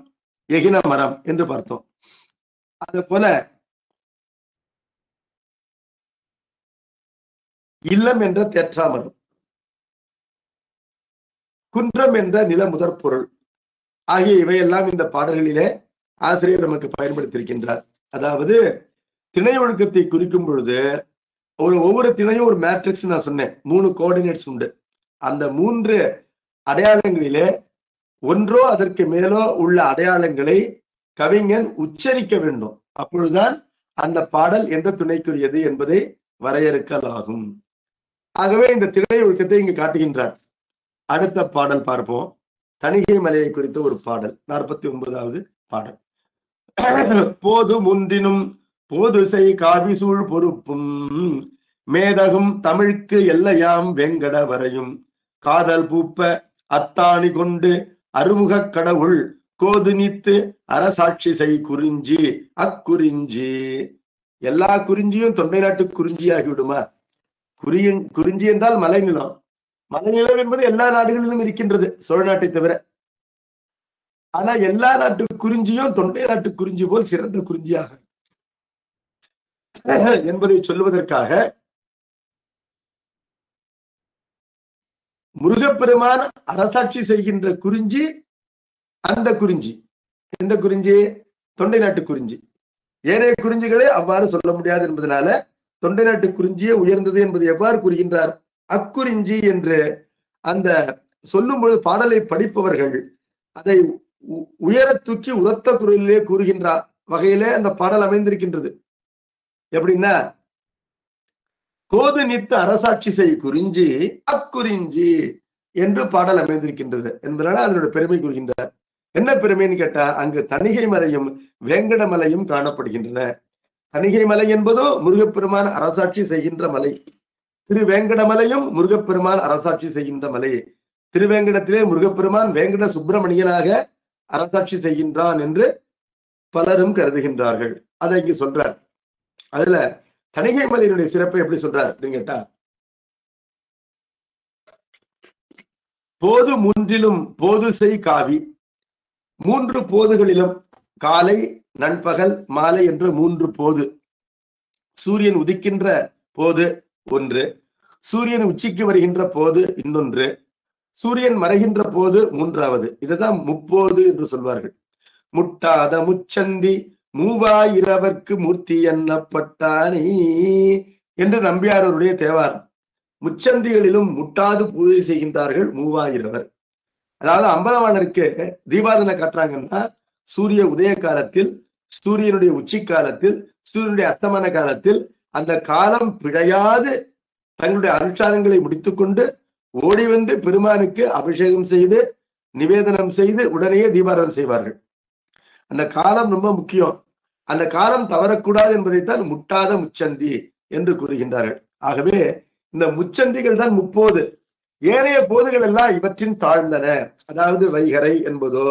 எகின மரம் என்று பார்த்தோம். அது போல இல்லம் என்ற தேற்றாமரம், குன்றம் என்ற நில முதற் பொருள் ஆகிய இவையெல்லாம் இந்த பாடல்களிலே ஆசிரியர் நமக்கு பயன்படுத்தியிருக்கின்றார். அதாவது திணை ஒழுக்கத்தை குறிக்கும் பொழுது ஒவ்வொரு திணையும் ஒரு மேட்ரிக்ஸ் நான் சொன்னேன், 3 கோஆர்டினேட்ஸ் உண்டு. அந்த 3 அடையாளங்களிலே ஒன்றோ அதற்கு மேலோ உள்ள அடையாளங்களை கவிஞன் உச்சரிக்க வேண்டும். அப்பொழுதுதான் அந்த பாடல் எந்த துணைக்குரியது என்பதை வரையறுக்கலாகும். ஆகவே இந்த திணை ஒழுக்கத்தை இங்கு காட்டுகின்றார். அடுத்த பாடல் பார்ப்போம். தணிகை மலையை குறித்த ஒரு பாடல், 49வது பாடல். போது முன்றினும் போது செய் காவி சூழ் பொறுப்பும் மேதகும் தமிழ்க்கு எல்லையாம் வெங்கட வரையும் காதல் பூப்ப அத்தாணி கொண்டு அருமுக கடவுள் கோது நீத்து அரசாட்சி செய் குறிஞ்சி அக்குறிஞ்சி. எல்லா குறிஞ்சியும் தொண்டை நாட்டு குறிஞ்சி ஆகிவிடுமா? குறிஞ்சி என்றால் மலைநிலம். மலைநிலம் என்பது எல்லா நாடுகளிலும் இருக்கின்றது, சோழ நாட்டை தவிர. ஆனா எல்லா நாட்டு குறிஞ்சியும் தொண்டை நாட்டு குறிஞ்சி போல் சிறந்த குறிஞ்சியாக என்பதை சொல்லுவதற்காக முருகப்பெருமான் அரசாட்சி செய்கின்ற குறிஞ்சி அந்த குறிஞ்சி. எந்த குறிஞ்சி? தொண்டை நாட்டு குறிஞ்சி. ஏனைய குறிஞ்சிகளே அவ்வாறு சொல்ல முடியாது என்பதனால தொண்டை நாட்டு குறிஞ்சியே உயர்ந்தது என்பது எவ்வாறு கூறுகின்றார்? அக்குறிஞ்சி என்று அந்த சொல்லும் பொழுது பாடலை படிப்பவர்கள் அதை உயர தூக்கி உரத்த குரலிலே கூறுகின்ற வகையிலே அந்த பாடல் அமைந்திருக்கின்றது. எப்படின்னா, கோது நீத்து அரசாட்சி செய் குறிஞ்சி அக்குறிஞ்சி என்று பாடல் அமைந்திருக்கின்றது என்பதனால அதனுடைய பெருமை கூறுகின்றார். என்ன பெருமைன்னு கேட்டா, அங்கு தணிகை மலையும் வேங்கட மலையும் காணப்படுகின்றன. தணிகை மலை என்பதோ முருகப்பெருமான் அரசாட்சி செய்கின்ற மலை. திருவேங்கடமலையும் முருகப்பெருமான் அரசாட்சி செய்கின்ற மலை. திருவேங்கடத்திலே முருகப்பெருமான் வேங்கட சுப்பிரமணியனாக அரசாட்சி செய்கின்றான் என்று பலரும் கருதுகின்றார்கள். அதை இங்கு சொல்றார். அதுல தணிகை மலையினுடைய சிறப்பை எப்படி சொல்றார் அப்படின்னு கேட்டா, போது முன்றிலும் போது செய் காவி, 3 போதுகளிலும் காலை, நண்பகல், மாலை என்ற 3 போது. சூரியன் உதிக்கின்ற போது ஒன்று, சூரியன் உச்சிக்கு வருகின்ற போது இன்னொன்று, சூரியன் மறைகின்ற போது 3வது. இதுதான் முப்போது என்று சொல்வார்கள். முட்டாத முச்சந்தி மூவாயிரவர்க்கு மூர்த்தி எண்ணப்பட்டானே என்று நம்பியாரருடைய தேவாரம். முச்சந்திகளிலும் முட்டாது பூஜை செய்கின்றார்கள் 3000. அதாவது அம்பலவாணருக்கு தீபாதனை காட்டுறாங்கன்னா சூரிய உதய காலத்தில், சூரியனுடைய உச்சி காலத்தில், சூரியனுடைய அஸ்தமன காலத்தில் அந்த காலம் பிழையாது தங்களுடைய அனுஷ்டானங்களை முடித்துக்கொண்டு ஓடி வந்து பெருமானுக்கு அபிஷேகம் செய்து நிவேதனம் செய்து உடனேயே தீபாராதனை செய்வார்கள். அந்த காலம் ரொம்ப முக்கியம். அந்த காலம் தவறக்கூடாது என்பதைத்தான் முட்டாத முச்சந்தி என்று கூறுகின்றார்கள். ஆகவே இந்த முச்சந்திகள் தான் முப்போது. ஏனைய போதுகள் எல்லாம் இவற்றின் தாழ்ந்தன. அதாவது வைகரை என்பதோ,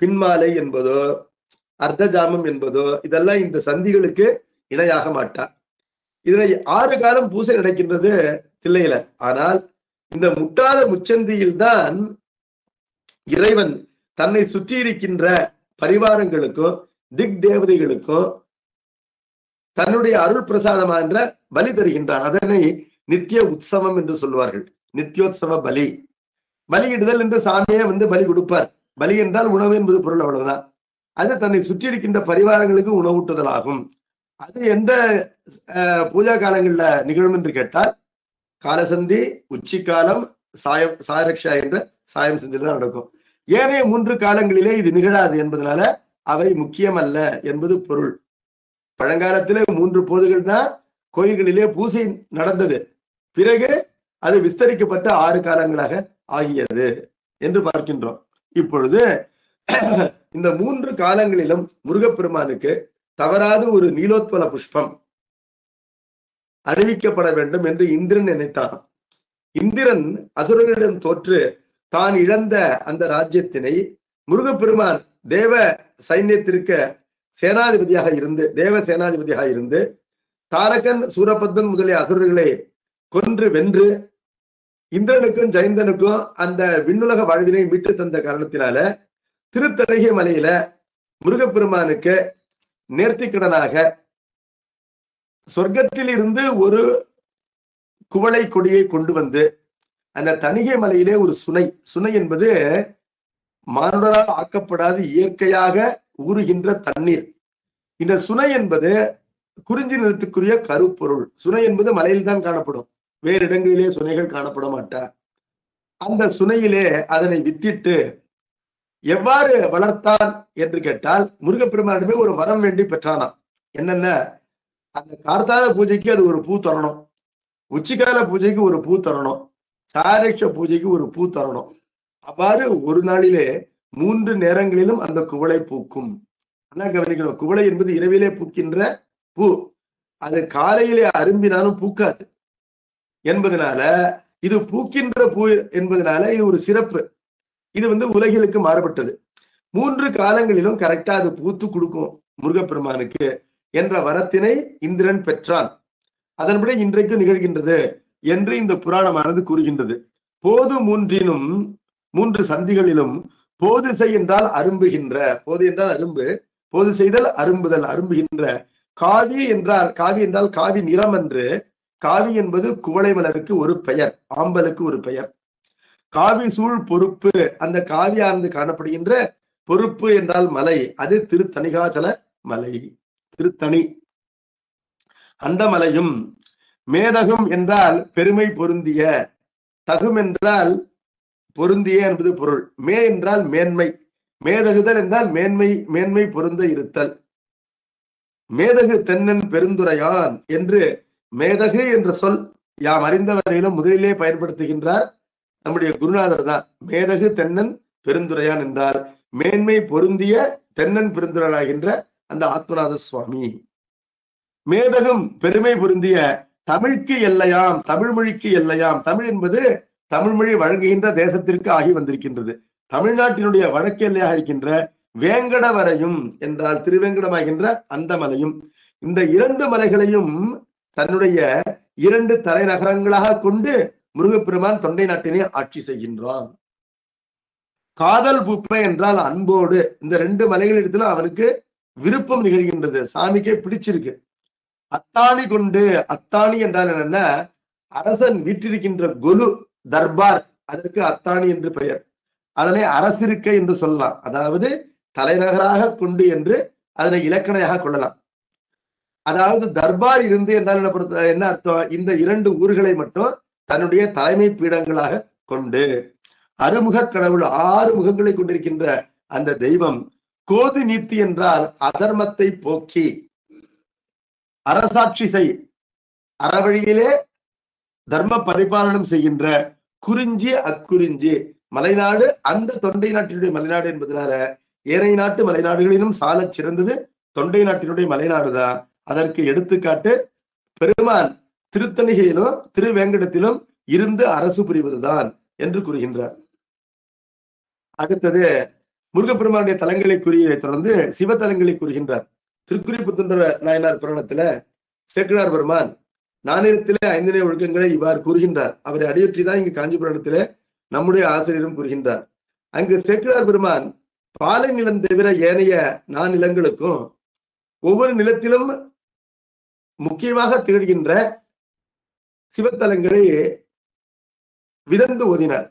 பின்மாலை என்பதோ, அர்த்த ஜாமம் என்பதோ இதெல்லாம் இந்த சந்திகளுக்கு இணையாக மாட்டார். இதுல 6 காலம் பூசை நடக்கின்றது தில்லையில. ஆனால் இந்த முட்டாத முச்சந்தியில் தான் இறைவன் தன்னை சுற்றி இருக்கின்ற பரிவாரங்களுக்கும் திக் தேவதைகளுக்கும் தன்னுடைய அருள் பிரசாதமா என்ற பலி தருகின்றார். அதனை நித்திய உற்சவம் என்று சொல்வார்கள். நித்தியோத்சவ பலி. பலியிடுதல் என்று சாமியே பலி கொடுப்பார். பலி என்றால் உணவு என்பது பொருள், அவ்வளவுதான். அது தன்னை சுற்றி இருக்கின்ற பரிவாரங்களுக்கு உணவூட்டுதல் ஆகும். அது எந்த பூஜா காலங்கள்ல நிகழும் என்று கேட்டால், காலசந்தி, உச்சிக்காலம், சாயரக்ஷா என்ற சாயம் சந்தியில் தான் நடக்கும். ஏனைய 3 காலங்களிலே இது நிகழாது என்பதனால அவை முக்கியம் அல்ல என்பது பொருள். பழங்காலத்திலே 3 போதுகள் தான் கோயில்களிலே பூசை நடந்தது. பிறகு அது விஸ்தரிக்கப்பட்ட 6 காலங்களாக ஆகியது என்று பார்க்கின்றோம். இப்பொழுது இந்த 3 காலங்களிலும் முருகப்பெருமானுக்கு தவறாது ஒரு நீலோத்பல புஷ்பம் அறிவிக்கப்பட வேண்டும் என்று இந்திரன் நினைத்தான். இந்திரன் அசுரர்களிடம் தோற்று தான் இழந்த அந்த ராஜ்யத்தினை முருகப்பெருமான் தேவ சைன்யத்திற்கு சேனாதிபதியாக இருந்து, தேவ சேனாதிபதியாக இருந்து தாரகன், சூரபத்மன் முதலிய அசுரர்களை கொன்று வென்று இந்திரனுக்கும் ஜெயந்தனுக்கும் அந்த விண்ணுலக வாழ்வினை மீட்டு தந்த காரணத்தினால திருத்தணிகை மலையில முருகப்பெருமானுக்கு நேர்த்திக்கடனாக சொர்க்கத்தில் இருந்து ஒரு குவளை கொடியை கொண்டு வந்து அந்த தணிகை மலையிலே ஒரு சுனை என்பது மானுடரால் ஆக்கப்படாது இயற்கையாக ஊறுகின்ற தண்ணீர். இந்த சுனை என்பது குறிஞ்சி நிலத்துக்குரிய கருப்பொருள். சுனை என்பது மலையில் தான் காணப்படும், வேறு இடங்களிலே சுனைகள் காணப்பட மாட்டார். அந்த சுனையிலே அதனை வித்திட்டு எவ்வாறு வளர்த்தான் என்று கேட்டால், முருகப்பெருமானிடமே ஒரு வரம் வேண்டி பெற்றானாம். என்னென்ன, அந்த கார்த்தால பூஜைக்கு அது ஒரு பூ தரணும், உச்சிக்கால பூஜைக்கு ஒரு பூ தரணும், சாரக்ஷ பூஜைக்கு ஒரு பூ தரணும். அவ்வாறு ஒரு நாளிலே 3 நேரங்களிலும் அந்த குவளை பூக்கும். ஆனா கவனிக்கணும், குவளை என்பது இரவிலே பூக்கின்ற பூ, அது காலையிலே அரும்பினாலும் பூக்காது என்பதனால இது பூக்கின்ற பூ என்பதனால இது ஒரு சிறப்பு. இது உலகிலுக்கு மாறுபட்டது. 3 காலங்களிலும் கரெக்டா அது பூத்து கொடுக்கும் முருகப்பெருமானுக்கு என்ற வரத்தினை இந்திரன் பெற்றான். அதன்படி இன்றைக்கு நிகழ்கின்றது என்று இந்த புராணமானது கூறுகின்றது. போது 3 சந்திகளிலும் போது செய் என்றால் அரும்புகின்ற, போது என்றால் அரும்பு, போது செய்தல் அரும்புதல், அரும்புகின்ற. காவி என்றால் காவி நிறம் என்று. காவி என்பது குவளை மலருக்கு ஒரு பெயர், ஆம்பலுக்கு ஒரு பெயர். காவி சூழ் பொறுப்பு, அந்த காவியானது காணப்படுகின்ற பொறுப்பு என்றால் மலை, அது திருத்தணிகாச்சல மலை, திருத்தணி. அந்த மலையும் மேதகும் என்றால் பெருமை பொருந்திய, தகும் என்றால் பொருந்திய என்பது பொருள். மே என்றால் மேன்மை, மேதகுதல் என்றால் மேன்மை பொருந்த இருத்தல். மேதகு தென்னன் பெருந்துரையான் என்று மேதகு என்ற சொல் யாம் அறிந்த வரையிலும் முதலிலே பயன்படுத்துகின்றார் நம்முடைய குருநாதர் தான். மேதகு தென்னன் பெருந்துரையான் என்றால் மேன்மை பொருந்திய தென்னன் பெருந்துரையாகின்ற அந்த ஆத்மநாத சுவாமி. மேதகும் பெருமை பொருந்திய தமிழ்க்கு எல்லையாம், தமிழ் மொழிக்கு எல்லையாம். தமிழ் என்பது தமிழ் மொழி வழங்குகின்ற தேசத்திற்கு ஆகி வந்திருக்கின்றது. தமிழ்நாட்டினுடைய வடக்கு எல்லையாக இருக்கின்ற வேங்கடவரையும் என்றால் திருவேங்கடமாகின்ற அந்த மலையும். இந்த 2 மலைகளையும் தன்னுடைய 2 தலைநகரங்களாக கொண்டு முருகப்பெருமான் தொண்டை நாட்டினை ஆட்சி செய்கின்றான். காதல் பூப்பை என்றால் அன்போடு. இந்த 2 மலைகளிடத்திலும் அவனுக்கு விருப்பம் நிகழ்கின்றது, சாமிக்கே பிடிச்சிருக்கு. அத்தாணி கொண்டு, அத்தாணி என்றால் என்னன்னா அரசன் வீற்றிருக்கின்ற கொலு தர்பார், அதற்கு அத்தாணி என்று பெயர். அதனை அரசிருக்கை என்று சொல்லலாம், அதாவது தலைநகராக கொண்டு என்று அதனை இலக்கணையாக கொள்ளலாம். அதாவது தர்பார் இருந்து என்றால் என்ன அர்த்தம், இந்த 2 ஊர்களை மட்டும் தன்னுடைய தலைமை பீடங்களாக கொண்டு அறுமுக கடவுள், 6 முகங்களை கொண்டிருக்கின்ற அந்த தெய்வம். கோது நீத்தி என்றால் அதர்மத்தை போக்கி அரசாட்சி செய், அறவழியிலே தர்ம பரிபாலனம் செய்கின்ற குறிஞ்சி அக்குறிஞ்சி மலைநாடு. அந்த தொண்டை நாட்டினுடைய மலைநாடு என்பதனால ஏனைய நாட்டு மலைநாடுகளிலும் சால சிறந்தது தொண்டை நாட்டினுடைய மலைநாடுதான். அதற்கு எடுத்துக்காட்டு பெருமான் திருத்தணிகையிலும் திருவேங்கடத்திலும் இருந்து அரசு புரிவதுதான் என்று கூறுகின்றார். அடுத்தது முருகப்பெருமானுடைய தலங்களை கூறியதை தொடர்ந்து சிவத்தலங்களை கூறுகின்றார். திருக்குறிப்புத்துன்ற நாயனார் புராணத்துல சேக்கிழார் பெருமான் 400 5 ஒழுக்கங்களை இவ்வாறு கூறுகின்றார். அவரை அடியொற்றிதான் இங்கு காஞ்சிபுராணத்திலே நம்முடைய ஆசிரியரும் கூறுகின்றார். அங்கு சேக்கிழார் பெருமான் பாலை நிலம் தவிர ஏனைய 4 நிலங்களுக்கும் ஒவ்வொரு நிலத்திலும் முக்கியமாக திகழ்கின்ற சிவத்தலங்களை விதந்து ஓதினார்.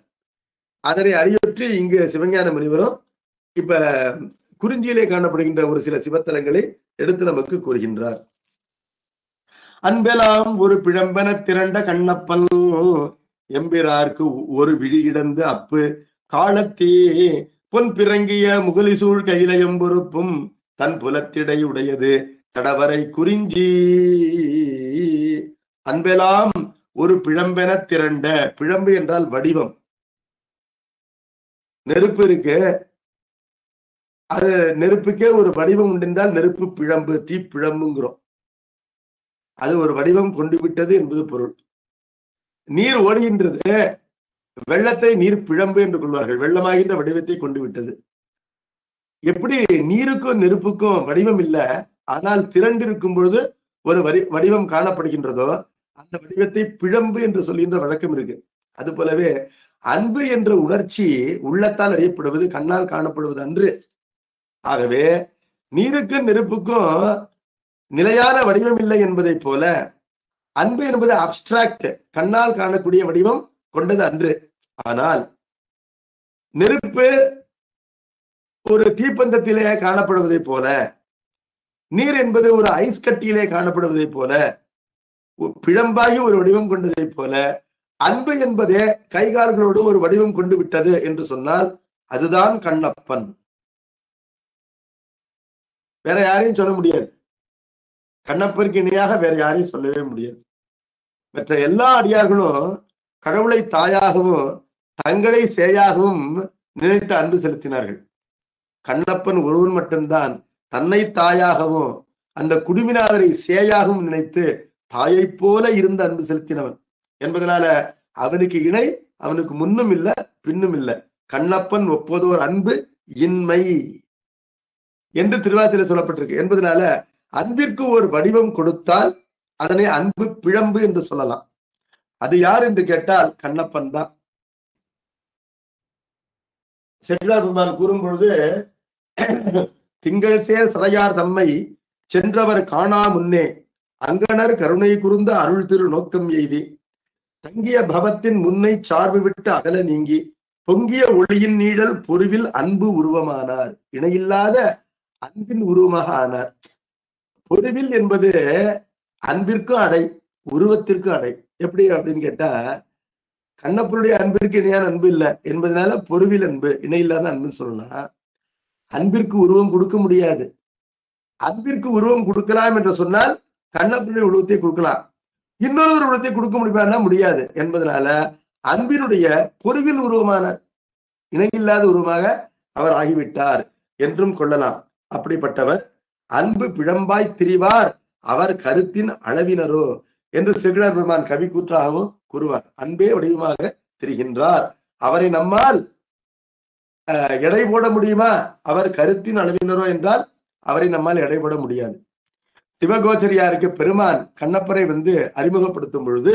அதனை அறியற்றி இங்கு சிவஞான முனிவரும் இப்ப குறிஞ்சியிலே காணப்படுகின்ற ஒரு சில சிவத்தலங்களை எடுத்து நமக்கு கூறுகின்றார். அன்பெலாம் ஒரு பிழம்பென திரண்ட கண்ணப்பன் எம்பிரார்க்கு ஒரு விழி இடந்து அப்பு காலத்தே பொன் பிறங்கிய முகலிசூழ் கையிலையும் பொறுப்பும் தன் புலத்திடை உடையது தடவரை குறிஞ்சி. அன்பெலாம் ஒரு பிழம்பென திரண்ட, பிழம்பு என்றால் வடிவம். நெருப்பு இருக்கு, அது நெருப்புக்கே ஒரு வடிவம் உண்டென்றால் நெருப்பு பிழம்பு, தீப்பிழம்புங்கிறோம். அது ஒரு வடிவம் கொண்டு விட்டது என்பது பொருள். நீர் ஓடுகின்றது, வெள்ளத்தை நீர் பிழம்பு என்று கொள்வார்கள். வெள்ளமாகின்ற வடிவத்தை கொண்டு விட்டது. எப்படி நீருக்கும் நெருப்புக்கும் வடிவம் இல்லை, ஆனால் திரண்டு இருக்கும் பொழுது ஒரு வடிவம் காணப்படுகின்றதோ அந்த வடிவத்தை பிழம்பு என்று சொல்கின்ற வழக்கம் இருக்கு. அது போலவே அன்பு என்ற உணர்ச்சி உள்ளத்தால் அறியப்படுவது, கண்ணால் காணப்படுவது அன்று. ஆகவே நீருக்கும் நெருப்புக்கும் நிலையான வடிவம் இல்லை என்பதை போல அன்பு என்பது அப்டிராக்ட், கண்ணால் காணக்கூடிய வடிவம் கொண்டது அன்று. ஆனால் நெருப்பு ஒரு தீப்பந்தத்திலே காணப்படுவதை போல, நீர் என்பது ஒரு ஐஸ் கட்டியிலே காணப்படுவதை போல, பிழம்பாகி ஒரு வடிவம் கொண்டதை போல அன்பு என்பதே கைகால்களோடு ஒரு வடிவம் கொண்டு விட்டது என்று சொன்னால் அதுதான் கண்ணப்பன். வேற யாரையும் சொல்ல முடியாது. கண்ணப்பருக்கு இணையாக வேற யாரையும் சொல்லவே முடியாது. மற்ற எல்லா அடியார்களும் கடவுளை தாயாகவும் தங்களை சேயாகவும் நினைத்து அன்பு செலுத்தினார்கள். கண்ணப்பன் ஒருவன் மட்டும்தான் தன்னை தாயாகவும் அந்த குடுமிநாதரை சேயாகவும் நினைத்து தாயை போல இருந்து அன்பு செலுத்தினவன் என்பதனால அவனுக்கு இணை, அவனுக்கு முன்னும் இல்லை பின்னும் இல்லை. கண்ணப்பன் ஒப்பதோர் அன்பு இன்மை என்று திருவாசகத்தில் சொல்லப்பட்டிருக்கு என்பதனால அன்பிற்கு ஒரு வடிவம் கொடுத்தால் அதனை அன்பு பிழம்பு என்று சொல்லலாம். அது யார் என்று கேட்டால் கண்ணப்பன் தான். செட்டிலார் பெருமான் கூறும் பொழுது, திங்கள் சேர் சடையார் தம்மை சென்றவர் காணா முன்னே அங்கனர் கருணை குறுந்த அருள் திரு நோக்கம் எய்தி தங்கிய பவத்தின் முன்னை சார்பு விட்டு அகல நீங்கி பொங்கிய ஒளியின் நீழல் பொருவில் அன்பு உருவமானார். இணையில்லாத அன்பின் உருவமாக ஆனார். பொருவில் என்பது அன்பிற்கும் அடை, உருவத்திற்கும் அடை. எப்படி அப்படின்னு கேட்டா, கண்ணப்பனுடைய அன்பிற்கு இணையான அன்பு இல்லை என்பதனால பொருவில் அன்பு, இணையில்லாத அன்புன்னு சொல்லலாம். அன்பிற்கு உருவம் கொடுக்க முடியாது. அன்பிற்கு உருவம் கொடுக்கலாம் என்று சொன்னால் கண்ணப்பனுடைய உருவத்தை கொடுக்கலாம், இன்னொரு உருவத்தை கொடுக்க முடியுமா? முடியாது என்பதனால அன்பினுடைய பொருவில் உருவமான இணையில்லாத உருவமாக அவர் ஆகிவிட்டார் என்றும் கொள்ளலாம். அப்படிப்பட்டவர் அன்பு பிழம்பாய் திரிவார் அவர் கருத்தின் அளவினரோ என்று செட்டிலார் பெருமான் கவி கூற்றாகவும் கூறுவார். அன்பே வடிவமாக திரிகின்றார், அவரை நம்மால் எடை போட முடியுமா? அவர் கருத்தின் அளவினரோ என்றால் அவரை நம்மால் எடை போட முடியாது. சிவகோச்சரியாருக்கு பெருமான் கண்ணப்பரை அறிமுகப்படுத்தும் பொழுது,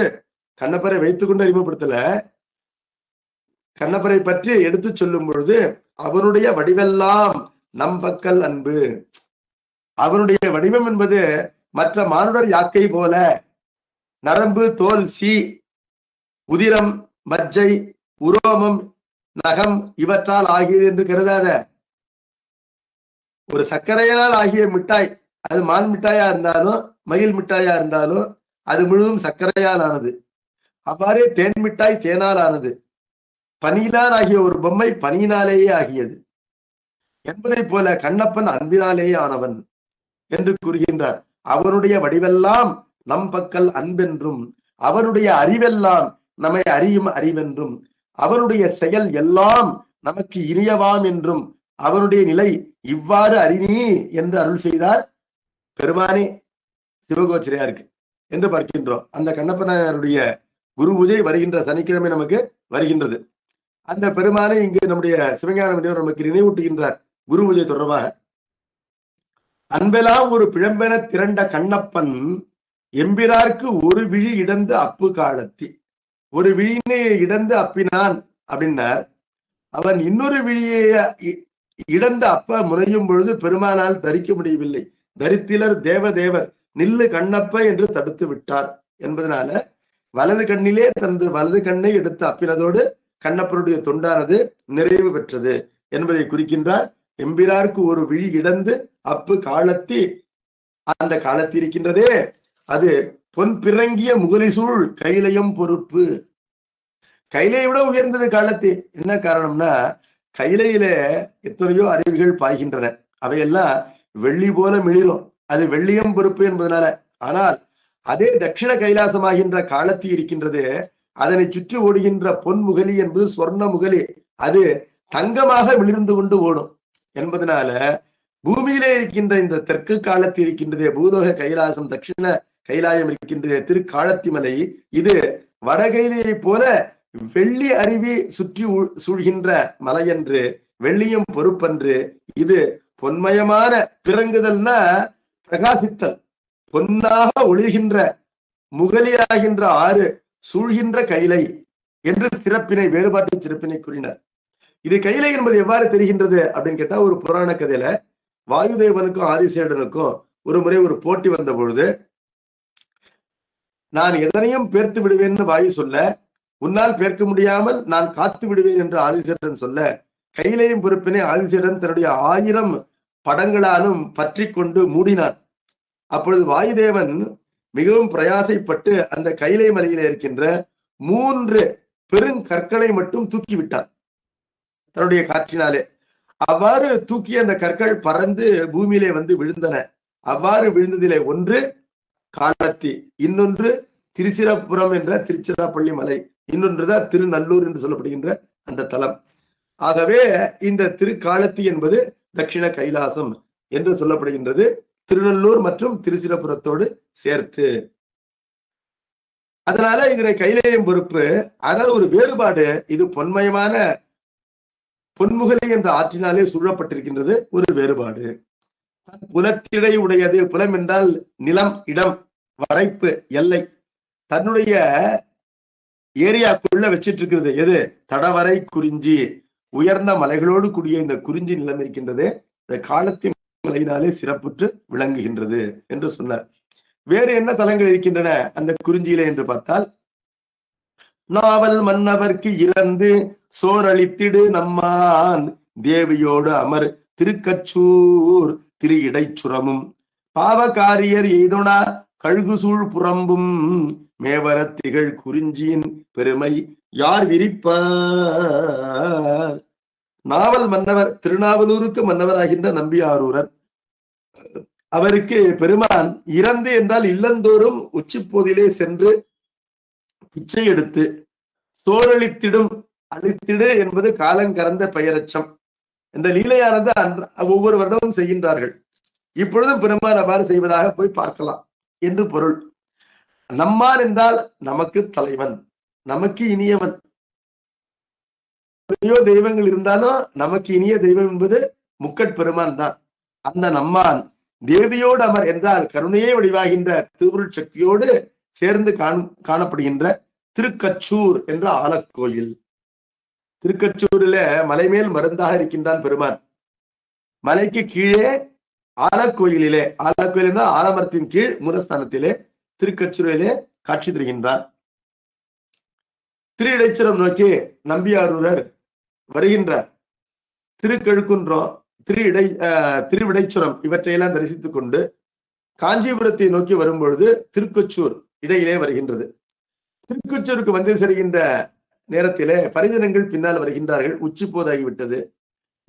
கண்ணப்பரை வைத்துக்கொண்டு அறிமுகப்படுத்தல, கண்ணப்பரை பற்றி எடுத்து சொல்லும் பொழுது அவனுடைய வடிவெல்லாம் நம்பக்கல் அன்பு. அவனுடைய வடிவம் என்பது மற்ற மானுடர் யாக்கை போல நரம்பு, தோல், சி, உதிரம், மஜ்ஜை, உரோமம், நகம் இவற்றால் ஆகியது என்று கருதாத. ஒரு சர்க்கரையால் ஆகிய மிட்டாய், அது மான் மிட்டாயா இருந்தாலும் மயில் மிட்டாயா இருந்தாலும் அது முழுவதும் சர்க்கரையால் ஆனது. அவ்வாறே தேன் மிட்டாய் தேனால் ஆனது. பனியினால் ஆகிய ஒரு பொம்மை பனியினாலேயே ஆகியது என்பதை போல கண்ணப்பன் அன்பினாலேயே ஆனவன் என்று கூறுகின்றார். அவனுடைய வடிவெல்லாம் நம்பக்கல் அன்பென்றும், அவனுடைய அறிவெல்லாம் நம்மை அறியும் அறிவென்றும், அவனுடைய செயல் எல்லாம் நமக்கு இனியவாம் என்றும், அவனுடைய நிலை இவ்வாறு அறினி என்று அருள் செய்தார் பெருமானே சிவகோச்சரியாருக்கு என்று பார்க்கின்றோம். அந்த கண்ணப்பனாருடைய குரு பூஜை வருகின்ற சனிக்கிழமை நமக்கு வருகின்றது. அந்த பெருமானை இங்கு நம்முடைய சிவஞான முனிவர் நமக்கு நினைவூட்டுகின்றார் குரு பூஜை தொடர்பாக. அன்பெல்லாம் ஒரு பிழம்பென திரண்ட கண்ணப்பன் எம்பிரார்க்கு ஒரு விழி இடந்து அப்பு காலத்தி. ஒரு விழியினை இடந்து அப்பினான் அப்படின்னார். அவன் இன்னொரு விழியை இடந்து அப்ப முனையும் பொழுது பெருமானால் தரிக்க முடியவில்லை. தரித்திலர் தேவதேவர் நில்லு கண்ணப்ப என்று தடுத்து விட்டார் என்பதனால வலது கண்ணிலே தனது வலது கண்ணை எடுத்து அப்பினதோடு கண்ணப்பருடைய தொண்டானது நிறைவு பெற்றது என்பதை குறிக்கின்றார். எம்பிராருக்கு ஒரு விழி இடந்து அப்பு காலத்தி, அந்த காலத்தி இருக்கின்றதே அது பொன் பிறங்கிய முகலிசூழ் கைலையும் பொறுப்பு. கைலையை விட உயர்ந்தது காலத்தி. என்ன காரணம்னா கைலையில எத்தனையோ அருவிகள் பாய்கின்றன, அவையெல்லாம் வெள்ளி போல மிளிரும், அது வெள்ளியம் பொறுப்பு என்பதனால. ஆனால் அதே தட்சிண கைலாசமாகின்ற காலத்தி இருக்கின்றது, அதனை சுற்றி ஓடுகின்ற பொன் முகலி என்பது சொர்ண முகலி, அது தங்கமாக விளிர்ந்து கொண்டு ஓடும் என்பதனால பூமியிலே இருக்கின்ற இந்த தெற்கு காலத்தி இருக்கின்றதே, பூலோக கைலாசம் தட்சிண கைலாயம் இருக்கின்றது திருக்காலத்தி மலை, இது வடகைலையை போல வெள்ளி அருவி சுற்றி சூழ்கின்ற மலை என்று, வெள்ளியும் பொறுப்பன்று. இது பொன்மயமான பிறங்குதல்னா பிரகாசித்தல், பொன்னாக ஒளிகின்ற முகலியாகின்ற ஆறு சூழ்கின்ற கைலை என்று சிறப்பினை, வேறுபாட்டு சிறப்பினை கூறினார். இது கைலை என்பது எவ்வாறு தெரிகின்றது அப்படின்னு கேட்டா, ஒரு புராண கதையில வாயுதேவனுக்கும் ஆதிசேடனுக்கும் ஒரு முறை ஒரு போட்டி வந்த பொழுது, நான் எதனையும் பேர்த்து விடுவேன்னு வாயு சொல்ல, உன்னால் பேர்க்க முடியாமல் நான் காத்து விடுவேன் என்று ஆதிசேடன் சொல்ல, கையிலையும் பொறுப்பினை ஆதிசேடன் தன்னுடைய 1000 படங்களாலும் பற்றி கொண்டு மூடினான். அப்பொழுது வாயுதேவன் மிகவும் பிரயாசைப்பட்டு அந்த கைலை மலையில இருக்கின்ற 3 பெருங்கற்களை மட்டும் தூக்கி விட்டான் தன்னுடைய காற்றினாலே. அவ்வாறு தூக்கிய அந்த கற்கள் பறந்து பூமியிலே வந்து விழுந்தன. அவ்வாறு விழுந்ததிலே ஒன்று காலத்தி, இன்னொன்று திருச்சிராபுரம் என்ற திருச்சிராப்பள்ளி மலை, இன்னொன்றுதான் திருநல்லூர் என்று சொல்லப்படுகின்ற அந்த தலம். ஆகவே இந்த திருக்காலத்தி என்பது தட்சிண கைலாசம் என்று சொல்லப்படுகின்றது, திருநல்லூர் மற்றும் திருச்சிராபுரத்தோடு சேர்த்து. அதனால இதனை கைலேயம் பொறுப்பு. ஆனால் ஒரு வேறுபாடு, இது பொன்மயமான பொன்முகலை என்ற ஆற்றினாலே சூழப்பட்டிருக்கின்றது, ஒரு வேறுபாடு. புலத்திடை உடையது. புலம் என்றால் நிலம், இடம், வரைப்பு, எல்லை. தன்னுடைய ஏரியாக்குள்ள வச்சிட்டு இருக்கிறது எது? தடவரை குறிஞ்சி, உயர்ந்த மலைகளோடு கூடிய இந்த குறிஞ்சி நிலம் இருக்கின்றது, இந்த காலத்தி மலையினாலே சிறப்புற்று விளங்குகின்றது என்று சொன்னார். வேறு என்ன தலங்கள் இருக்கின்றன அந்த குறிஞ்சியிலே என்று பார்த்தால், நாவல் மன்னவர்க்கு இறந்து சோரளித்திடு நம்மான் தேவியோடு அமர் திருக்கச்சூர் திரு இடைச்சுரமும் பாவகாரியர் எய்தொனா கழுகுசூழ் புறம்பும் மேவர திகழ் குறிஞ்சியின் பெருமை யார் விரிப்பார். நாவல் மன்னவர், திருநாவலூருக்கு மன்னவராகின்ற நம்பியாரூரர், அவருக்கு பெருமான் இறந்து என்றால் இல்லந்தோறும் உச்சிப்போதிலே சென்று பிச்சை எடுத்து சோரளித்திடும், அளித்திடு என்பது காலங்கறந்த பெயரச்சம். இந்த லீலையானது ஒவ்வொரு வருடமும் செய்கின்றார்கள். இப்பொழுதும் பெருமான் அவ்வாறு செய்வதாக போய் பார்க்கலாம் என்று பொருள். நம்மான் என்றால் நமக்கு தலைவன், நமக்கு இனியவன். எத்தனையோ தெய்வங்கள் இருந்தாலும் நமக்கு இனிய தெய்வம் என்பது முக்கட்பெருமான் தான். அந்த நம்மான் தேவியோடு அமர் என்றால் கருணையே வடிவாகின்ற திருவுருள் சக்தியோடு சேர்ந்து காணப்படுகின்ற திருக்கச்சூர் என்ற ஆலக்கோயில். திருக்கச்சூரில மலைமேல் மருந்தாக இருக்கின்றான் பெருமான். மலைக்கு கீழே ஆலக்கோயிலிலே, ஆலக்கோயில் ஆலமரத்தின் கீழ் மூலஸ்தானத்திலே திருக்கச்சூரிலே காட்சி தருகின்றான். திரு இடைச்சுரம் நோக்கி நம்பியாரூரர் வருகின்றார். திருக்கழுக்குன்றம், திருவிடைச்சுரம் இவற்றையெல்லாம் தரிசித்துக் கொண்டு காஞ்சிபுரத்தை நோக்கி வரும்பொழுது திருக்கச்சூர் இடையிலே வருகின்றது. திருக்கச்சூருக்கு வந்து செல்கின்ற நேரத்திலே பரிஜனங்கள் பின்னால் வருகின்றார்கள். உச்சி போதாகிவிட்டது.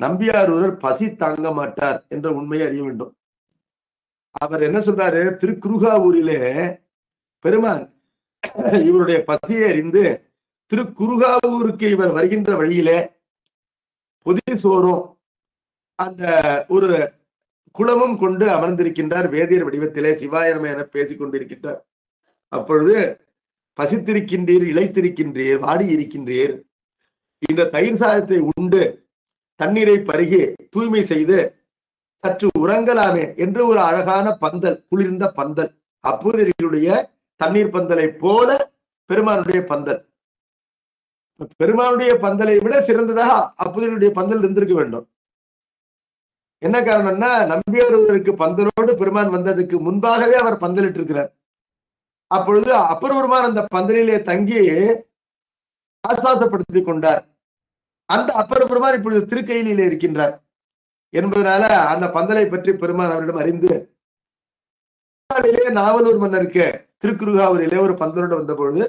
நம்பியாரூரர் பசி தாங்க மாட்டார் என்ற உண்மையை அறிய வேண்டும். அவர் என்ன சொல்றாரு, திருக்குறுகாவூரிலே பெருமான் இவருடைய பசியை அறிந்து திருக்குறுகாவூருக்கு இவர் வருகின்ற வழியிலே புதிய சோறும் அந்த ஒரு குளமும் கொண்டு அமர்ந்திருக்கின்றார். வேதியர் வடிவத்திலே சிவாயனமே என பேசிக் கொண்டிருக்கின்றார். அப்பொழுது பசித்திருக்கின்றீர், இளைத்திருக்கின்றீர், வாடி இருக்கின்றீர், இந்த தயிர் சாதத்தை உண்டு தண்ணீரை பருகி தூய்மை செய்து சற்று உறங்கலாமே என்று ஒரு அழகான பந்தல், குளிர்ந்த பந்தல், அப்பூதரிகளுடைய தண்ணீர் பந்தலை போல பெருமானுடைய பந்தல். பெருமானுடைய பந்தலை விட சிறந்ததாக அப்பூதரிகளுடைய பந்தல் இருந்திருக்க வேண்டும். என்ன காரணம்னா, நம்பியாரூருக்கு பந்தலோடு பெருமான் வந்ததுக்கு முன்பாகவே அவர் பந்தலிட்டு இருக்கிறார். அப்பொழுது அப்பர் பெருமான் அந்த பந்தலிலே தங்கி ஆசுவாசப்படுத்திக் கொண்டார். அந்த அப்பர் பெருமான் இப்பொழுது திருக்கையிலே இருக்கின்றார் என்பதனால அந்த பந்தலை பற்றி பெருமான் அவரிடம் அறிந்து, நாவலூர் மன்னருக்கு திருக்குறுகாவூரிலே ஒரு பந்தலோடு வந்த பொழுது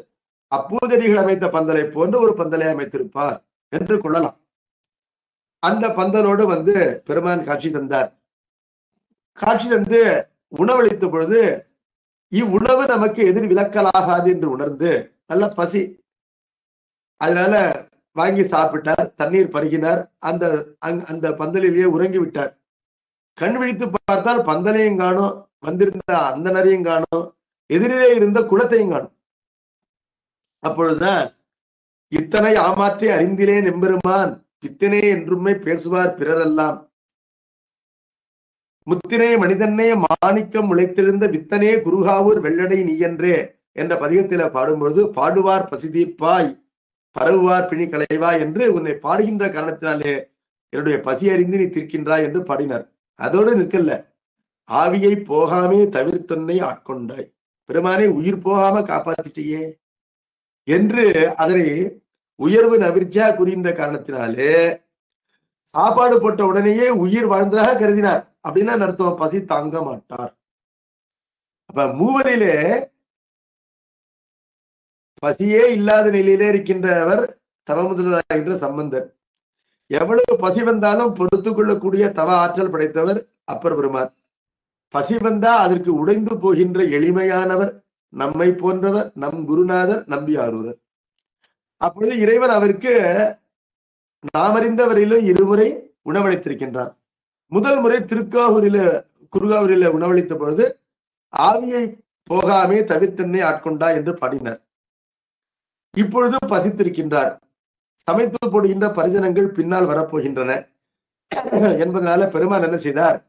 அப்பூதடிகள் அமைத்த பந்தலை போன்று ஒரு பந்தலை அமைத்திருப்பார் என்று கொள்ளலாம். அந்த பந்தலோடு வந்து பெருமான் காட்சி தந்தார். காட்சி தந்து உணவளித்த பொழுது இவ்வுணவு நமக்கு எதிர் விலக்கலாகாது என்று உணர்ந்து, நல்ல பசி, அதனால வாங்கி சாப்பிட்டார், தண்ணீர் பருகினார், அந்த பந்தலிலேயே உறங்கி விட்டார். கண் விழித்து பார்த்தால் பந்தலையும் காணும், வந்திருந்த அந்த நரையும் காணும், எதிரிலே இருந்த குளத்தையும் காணும். அப்பொழுதுதான், இத்தனை ஆமாற்றி அறிந்திலேன் எம்பெருமான் பித்தனே என்றுமே பேசுவார் பிறரெல்லாம், முத்தினே மனிதனே மாணிக்கம் உழைத்திருந்த வித்தனே குருகாவூர் வெள்ளடை நீயன்றே என்ற பதிகத்தில பாடும்பொழுது, பாடுவார் பசி தீர்ப்பாய் பரவுவார் பிணி களைவாய் என்று உன்னை பாடுகின்ற காரணத்தினாலே என்னுடைய பசி அறிந்து நீ தீர்க்கின்றாய் என்று பாடினார். அதோடு நிற்கல, ஆவியை போகாமே தவிர்த்தொன்னை ஆட்கொண்டாய், பெருமானை உயிர் போகாம காப்பாத்திட்டியே என்று அதனை உயர்வு நவிர்ச்சியா கூறின்ற காரணத்தினாலே சாப்பாடு போட்ட உடனேயே உயிர் வாழ்ந்ததாக கருதினார். அப்படின்னா அர்த்தம், பசி தாங்க மாட்டார். அப்ப மூவரிலே பசியே இல்லாத நிலையிலே இருக்கின்றவர் தவமுதலாகின்ற சம்பந்தர். எவ்வளவு பசி வந்தாலும் பொறுத்து கொள்ளக்கூடிய தவ ஆற்றல் படைத்தவர் அப்பர் பெருமான். பசி வந்தா அதற்கு உடைந்து போகின்ற எளிமையானவர் நம்மை போன்றவர் நம் குருநாதர் நம்பியாரூரர். அப்பொழுது இறைவன் அவருக்கு நாம் அறிந்தவரையிலும் இருமுறை உணவளித்திருக்கின்றார். முதல் முறை குருகாவூரில உணவளித்த பொழுது ஆவியை போகாமே தவிர்த்தன்னை ஆட்கொண்டா என்று பாடினார். இப்பொழுது பசித்திருக்கின்றார். சமைத்து போடுகின்ற பரிஜனங்கள் பின்னால் வரப்போகின்றன என்பதனால பெருமான் என்ன செய்தார்,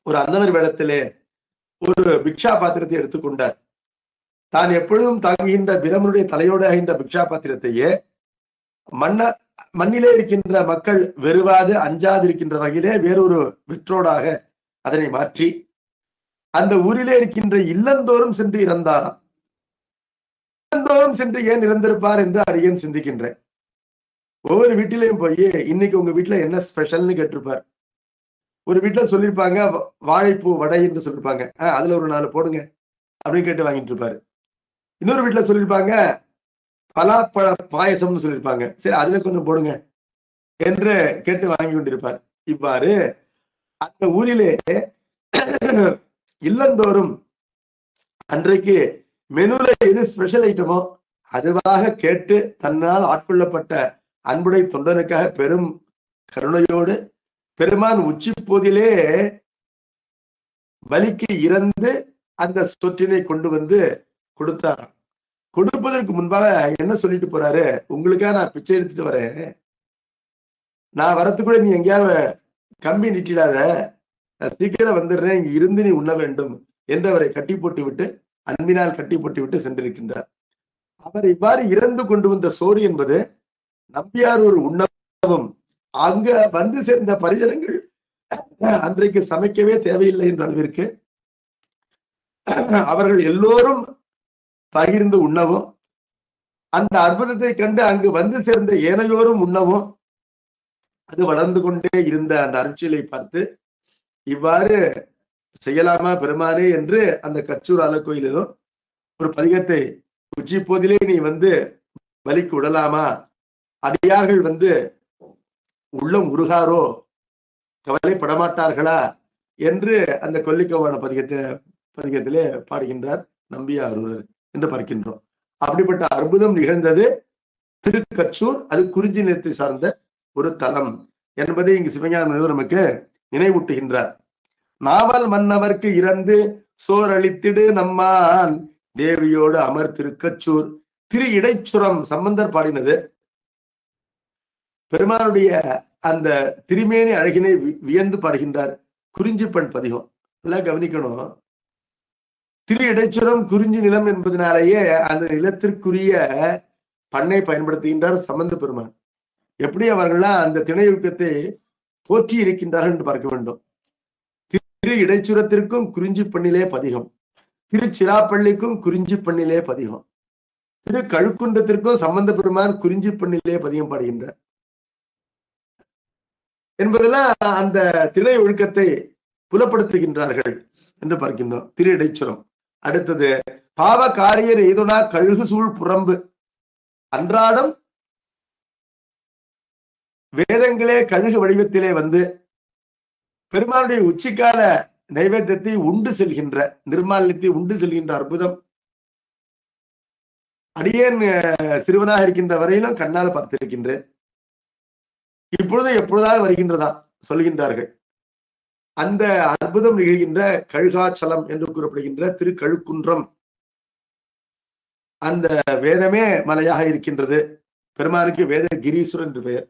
ஒரு அந்தனர் வேடத்திலே ஒரு பிக்ஷா பாத்திரத்தை எடுத்துக்கொண்டார். தான் எப்பொழுதும் தாங்குகின்ற பிரமனுடைய தலையோடு ஆகின்ற பிக்ஷா பாத்திரத்தையே மண்ணிலே இருக்கின்ற மக்கள் வெறுவாது அஞ்சாது இருக்கின்ற வகையிலே வேறொரு விற்றோடாக அதனை மாற்றி அந்த ஊரிலே இருக்கின்ற இல்லந்தோறும் சென்று இறந்தாராம். இல்லந்தோறும் சென்று ஏன் இறந்திருப்பார் என்று அடியேன் சிந்திக்கின்றேன். ஒவ்வொரு வீட்டிலையும் போய் இன்னைக்கு உங்க வீட்டுல என்ன ஸ்பெஷல்னு கேட்டிருப்பார். ஒரு வீட்டுல சொல்லியிருப்பாங்க வாழைப்பூ வடை என்று சொல்லிருப்பாங்க, அதுல ஒரு 4 போடுங்க அப்படின்னு கேட்டு வாங்கிட்டு இருப்பாரு. இன்னொரு வீட்டுல சொல்லியிருப்பாங்க பலாப்பழ பாயசம்னு சொல்லியிருப்பாங்க, சரி அதுல கொஞ்சம் போடுங்க என்று கேட்டு வாங்கி கொண்டிருப்பார். இவ்வாறு அந்த ஊரிலே இல்லந்தோறும் அன்றைக்கு மெனுல எது ஸ்பெஷல் ஐட்டமோ அதுவாக கேட்டு தன்னால் ஆட்கொள்ளப்பட்ட அன்புடை தொண்டனுக்காக பெரும் கருணையோடு பெருமான் உச்சி போதிலே பலிக்கு இறந்து அந்த சொற்றினை கொண்டு வந்து கொடுத்தாராம். கொடுப்பதற்கு முன்பாக என்ன சொல்லிட்டு போறாரு, உங்களுக்காக நான் பிச்சை எடுத்துட்டு வரேன், நான் வரத்துக்குள்ள நீ எங்கேயாவது கம்பி நிட்டிடாத, நான் சீக்கிரம் வந்துடுறேன், இங்க இருந்து நீ உண்ண வேண்டும் என்று அவரை கட்டி போட்டு விட்டு அன்பினால் கட்டி போட்டு விட்டு சென்றிருக்கின்றார். அவர் இவ்வாறு இறந்து கொண்டு வந்த சோறு என்பது நம்பியார் ஒரு உண்ணவும், அங்க வந்து சேர்ந்த பரிஜனங்கள் அன்றைக்கு சமைக்கவே தேவையில்லை என்ற அளவிற்கு அவர்கள் எல்லோரும் பகிர்ந்து உண்ணவும், அந்த அற்புதத்தை கண்டு அங்கு வந்து சேர்ந்த ஏனையோரும் உண்ணவும், அது வளர்ந்து கொண்டே இருந்த அந்த அருட்சியை பார்த்து இவ்வாறு செய்யலாமா பெருமானே என்று அந்த கச்சூர் ஆலக்கோயிலும் ஒரு பதிகத்தை உச்சி போதிலே நீ வந்து பலிக்கு விடலாமா, அடியார்கள் வந்து உள்ளம் உருகாரோ கவலைப்படமாட்டார்களா என்று அந்த கொல்லிக்கவான பதிகத்திலே பாடுகின்றார் நம்பியாரூரர் என்று பார்க்கின்றோம். அப்படிப்பட்ட அற்புதம் நிகழ்ந்தது திருக்கச்சூர். அது குறிஞ்சி நிலத்தை சார்ந்த ஒரு தலம் என்பதை இங்கு சிவஞான நமக்கு நினைவூட்டுகின்றார். நாவல் மன்னவர்க்கு இறந்து சோர் அளித்திடு நம்மான் தேவியோடு அமர் திருக்கச்சூர். திரு இடைச்சுரம் சம்பந்தர் பாடினது. பெருமானுடைய அந்த திருமேனி அழகினை வியந்து பாடுகின்றார். குறிஞ்சி பண் பதிகம் எல்லாம் கவனிக்கணும். திரு இடைச்சுரம் குறிஞ்சி நிலம் என்பதனாலேயே அந்த நிலத்திற்குரிய பண்ணை பயன்படுத்துகின்றார் சம்பந்த பெருமான். எப்படி அவர்கள்லாம் அந்த திணையுக்கத்தை போற்றி இருக்கின்றார்கள் என்று பார்க்க வேண்டும். திரு இடைச்சுரத்திற்கும் குறிஞ்சி பண்ணிலே பதிகம், திருச்சிராப்பள்ளிக்கும் குறிஞ்சி பண்ணிலே பதிகம், திரு கழுக்குன்றத்திற்கும் சம்பந்த பெருமான் குறிஞ்சி பண்ணிலே பதிகம் பாடுகின்றார் என்பதெல்லாம் அந்த திணை ஒழுக்கத்தை புலப்படுத்துகின்றார்கள் என்று பார்க்கின்றோம். திரு இடைச்சுரம். அடுத்தது பாவ காரியர் எய்துனா கழுகு சூழ் புறம்பு. அன்றாடம் வேதங்களே கழுகு வடிவத்திலே வந்து பெருமானுடைய உச்சிக்கால நைவேத்தியத்தை உண்டு செல்கின்ற, நிர்மாலயத்தை உண்டு செல்கின்ற அற்புதம் அடியேன் சிறுவனாக இருக்கின்ற வரையிலும் கண்ணால் பார்த்திருக்கின்றேன். இப்பொழுது எப்பொழுதாக வருகின்றதா சொல்கின்றார்கள். அந்த அற்புதம் நிகழ்கின்ற கழுகாச்சலம் என்று கூறப்படுகின்ற திரு கழுக்குன்றம், அந்த வேதமே மலையாக இருக்கின்றது. பெருமானுக்கு வேத கிரீஸ்வரன் என்று பெயர்.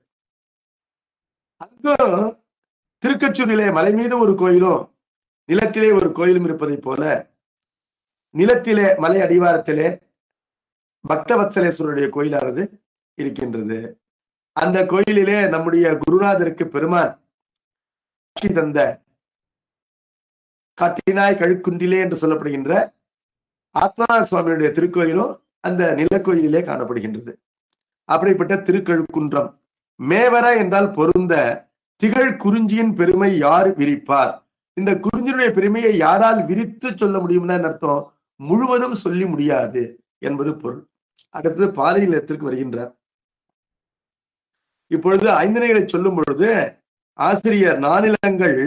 அங்கும் திருக்கச்சூரிலே மலை மீது ஒரு கோயிலும் நிலத்திலே ஒரு கோயிலும் இருப்பதை போல நிலத்திலே மலை அடிவாரத்திலே பக்தவத்சலேஸ்வருடைய கோயிலானது இருக்கின்றது. அந்த கோயிலிலே நம்முடைய குருநாதருக்கு பெருமான் தந்த காட்டினாய் கழுக்குன்றிலே என்று சொல்லப்படுகின்ற ஆத்மநாத சுவாமியுடைய திருக்கோயிலும் அந்த நிலக்கோயிலே காணப்படுகின்றது. அப்படிப்பட்ட திருக்கழுக்குன்றம். மேவர என்றால் பொருந்த, திகழ் குறிஞ்சியின் பெருமை யார் விரிப்பார்? இந்த குறிஞ்சியுடைய பெருமையை யாரால் விரித்து சொல்ல முடியும்னா அர்த்தம், முழுவதும் சொல்லி முடியாது என்பது பொருள். அடுத்தது பாலை நிலத்திற்கு வருகின்றார். இப்பொழுது ஐந்திணைகளை சொல்லும் பொழுது ஆசிரியர் நானிலங்கள்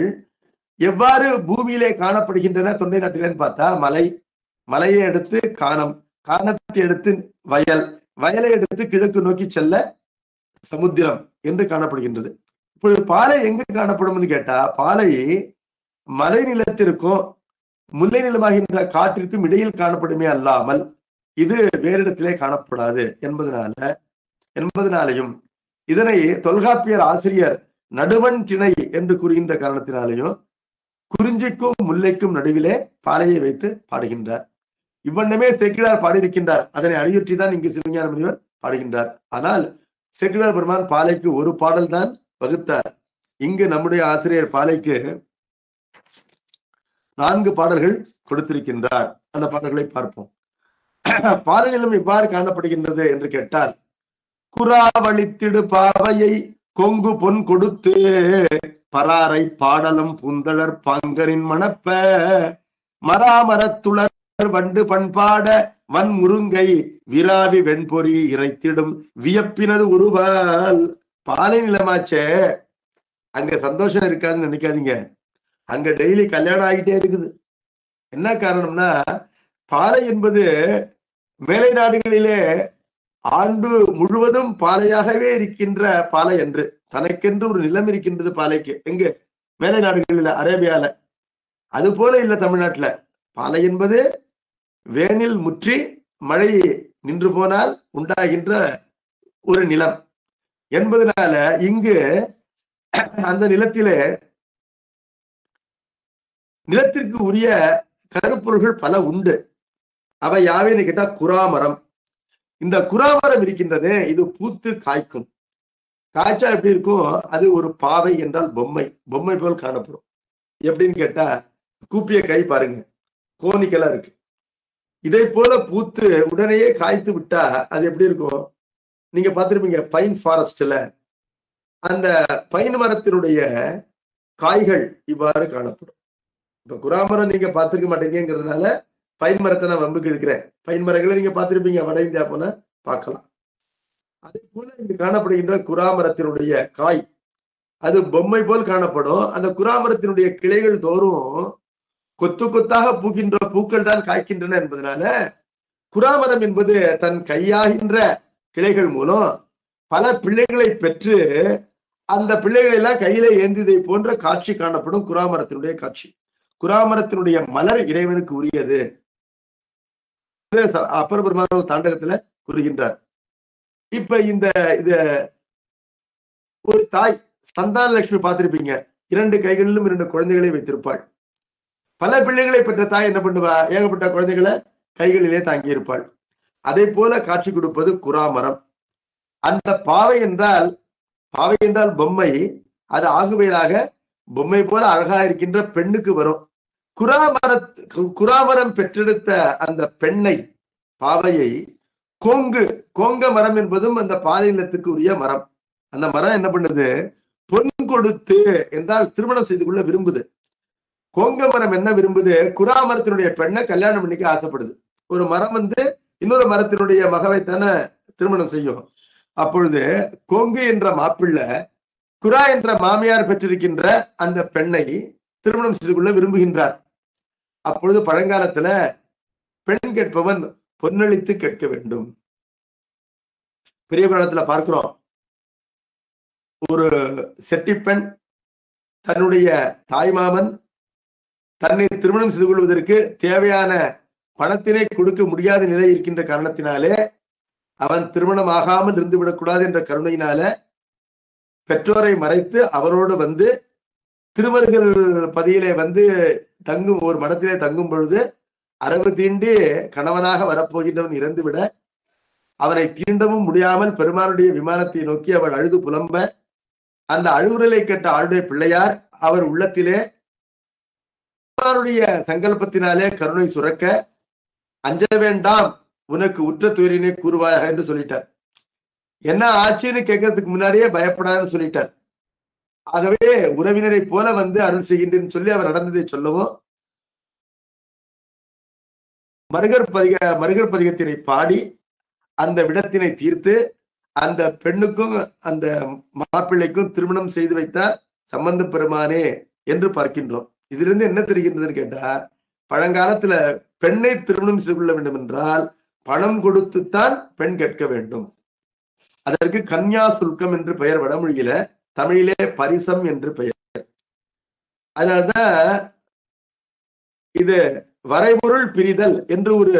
எவ்வாறு பூமியிலே காணப்படுகின்றன தொண்டை நாட்டிலேன்னு பார்த்தா, மலை, மலையை எடுத்து காணம், காணத்தை எடுத்து வயல், வயலை எடுத்து கிழக்கு நோக்கி செல்ல சமுத்திரம் என்று காணப்படுகின்றது. இப்பொழுது பாலை எங்கு காணப்படும் கேட்டா, பாலை மலை நிலத்திற்கும் முல்லை நிலமாகின்ற காற்றிற்கும் இடையில் காணப்படுமே அல்லாமல் இது வேறு இடத்திலே காணப்படாது என்பதனாலையும் இதனை தொல்காப்பியர் ஆசிரியர் நடுவன் திணை என்று கூறுகின்ற காரணத்தினாலேயும் குறிஞ்சிக்கும் முல்லைக்கும் நடுவிலே பாலையை வைத்து பாடுகின்றார். இவ்வண்ணமே சேக்கிழார் பாடியிருக்கின்றார். அதனை அழியொற்றிதான் இங்கு சிவஞான முனிவர் பாடுகின்றார். ஆனால் சேக்கிழார் பெருமான் பாலைக்கு ஒரு பாடல் தான் வகுத்தார். இங்கு நம்முடைய ஆசிரியர் பாலைக்கு 4 பாடல்கள் கொடுத்திருக்கின்றார். அந்த பாடல்களை பார்ப்போம். பாடலிலும் இவ்வாறு காணப்படுகின்றது என்று கேட்டால், குறாவளித்திடு பாவையை கொங்கு பொன் கொடுத்து பராரை பாடலம் பூந்தளர் பாங்கரின் மணப்ப மராமரத்துளர் வண்டு பண்பாட வன் முருங்கை விராவி வெண்பொறி இறைத்திடும் வியப்பினது உருவால். பாலை நிலமாச்சே, அங்க சந்தோஷம் இருக்காதுன்னு நினைக்காதீங்க. அங்க டெய்லி கல்யாணம் ஆகிட்டே இருக்குது. என்ன காரணம்னா, பாலை என்பது மேலை நாடுகளிலே ஆண்டு முழுவதும் பாலையாகவே இருக்கின்ற பாலை என்று தனக்கென்று ஒரு நிலம் இருக்கின்றது பாலைக்கு. எங்க மேலை நாடுகளில், அரேபியால. அது போல இல்ல தமிழ்நாட்டுல. பாலை என்பது வேனில் முற்றி மழை நின்று போனால் உண்டாகின்ற ஒரு நிலம் என்பதனால இங்கு அந்த நிலத்திலே நிலத்திற்கு உரிய கருப்பொருள்கள் பல உண்டு. அவை யாவைன்னு கேட்டா குறாமரம். இந்த குறாமரம் இருக்கின்றது, இது பூத்து காய்க்கும். காய்ச்சா எப்படி இருக்கும்? அது ஒரு பாவை என்றால் பொம்மை, பொம்மை போல் காணப்படும். எப்படின்னு கேட்டா, கூப்பிய கை பாருங்க, கோனிக்கலா இருக்கு. இதை போல பூத்து உடனேயே காய்த்து விட்டா அது எப்படி இருக்கும்? நீங்க பார்த்திருப்பீங்க பைன் ஃபாரஸ்ட்ல, அந்த பைன் மரத்தினுடைய காய்கள் இவ்வாறு காணப்படும். இப்ப குறாமரம் நீங்க பார்த்திருக்க மாட்டீங்கிறதுனால பைன் மரத்தை நான் வம்புக்கு எடுக்கிறேன். பைன் மரங்களை நீங்க பார்த்திருப்பீங்க, வட இந்தியா போல பார்க்கலாம். அதே போல இங்கு காணப்படுகின்ற குறாமரத்தினுடைய காய் அது பொம்மை போல் காணப்படும். அந்த குறாமரத்தினுடைய கிளைகள் தோறும் கொத்து கொத்தாக பூக்கின்ற பூக்கள் தான் காய்க்கின்றன என்பதனால குறாமரம் என்பது தன் கையாகின்ற கிளைகள் மூலம் பல பிள்ளைகளை பெற்று அந்த பிள்ளைகளை எல்லாம் கையில ஏந்தியதை போன்ற காட்சி காணப்படும். குறாமரத்தினுடைய காட்சி, குறாமரத்தினுடைய மலர் இறைவனுக்கு உரியது. அப்பர் பெருமாள் தாண்டகத்துல கூறுகின்றார். இப்ப இது ஒரு தாய் சந்தான லட்சுமி பார்த்திருப்பீங்க, 2 கைகளிலும் 2 குழந்தைகளை வைத்திருப்பாள். பல பிள்ளைகளை பெற்ற தாய் என்ன பண்ணுவா? ஏகப்பட்ட குழந்தைகளை கைகளிலே தாங்கி இருப்பாள். அதை போல காட்சி கொடுப்பது குறாமரம். அந்த பாவை என்றால் பொம்மை, அது ஆகுவேலாக பொம்மை போல அழகா இருக்கின்ற பெண்ணுக்கு வரும். குராமரம் பெற்றெடுத்த அந்த பெண்ணை, பாவையை, கோங்க மரம் என்பதும் அந்த பாலினத்துக்கு உரிய மரம். அந்த மரம் என்ன பண்ணுது? பொன் கொடுத்து என்றால் திருமணம் செய்து கொள்ள விரும்புது. கோங்க மரம் என்ன விரும்புது? குராமரத்தினுடைய பெண்ணை கல்யாணம் பண்ணிக்க ஆசைப்படுது. ஒரு மரம் இன்னொரு மரத்தினுடைய மகவைத்தானே திருமணம் செய்யும். அப்பொழுது கோங்கு என்ற மாப்பிள்ளை குரா என்ற மாமியார் பெற்றிருக்கின்ற அந்த பெண்ணை திருமணம் செய்து கொள்ள விரும்புகின்றார். அப்பொழுது பழங்காலத்துல பெண் கேட்பவன் பொன்னளித்து கேட்க வேண்டும். பெரிய புராணத்துல பார்க்கிறோம், ஒரு செட்டிப்பெண் தன்னுடைய தாய்மாமன் தன்னை திருமணம் செய்து கொள்வதற்கு தேவையான பணத்தினை கொடுக்க முடியாத நிலை இருக்கின்ற காரணத்தினாலே, அவன் திருமணம் ஆகாமல் இருந்து விடக்கூடாது என்ற கருணையினால பெற்றோரை மறைத்து அவரோடு திருமருகல் பதியிலே தங்கும், ஒரு மடத்திலே தங்கும் பொழுது அரவு தீண்டி கணவனாக வரப்போகின்றவன் இறந்துவிட அவனை தீண்டவும் முடியாமல் பெருமானுடைய விமானத்தை நோக்கி அவள் அழுது புலம்ப, அந்த அழுகுரலை கேட்ட ஆளுடைய பிள்ளையார் அவர் உள்ளத்திலே பெருமானுடைய சங்கல்பத்தினாலே கருணை சுரக்க, அஞ்ச வேண்டாம் உனக்கு உற்ற துயரினை கூறுவாயாக என்று சொல்லிட்டார். என்ன ஆச்சுன்னு கேட்கறதுக்கு முன்னாடியே பயப்படாதுன்னு சொல்லிட்டார். ஆகவே உறவினரை போல அருள் செய்கின்றேன்னு சொல்லி அவர் நடந்ததை சொல்லவும், மருகர் பதிகத்தினை பாடி அந்த விடத்தினை தீர்த்து அந்த பெண்ணுக்கும் அந்த மாப்பிள்ளைக்கும் திருமணம் செய்து வைத்தார் சம்பந்த பெருமானே என்று பார்க்கின்றோம். இதிலிருந்து என்ன தெரிகின்றதுன்னு கேட்டா, பழங்காலத்துல பெண்ணை திருமணம் செய்து கொள்ள வேண்டும் என்றால் பணம் கொடுத்துத்தான் பெண் கேட்க வேண்டும். அதற்கு கன்யா சுல்கம் என்று பெயர் வடமொழியில, தமிழிலே பரிசம் என்று பெயர். அதனால்தான் இது வரைபொருள் பிரிதல் என்று ஒரு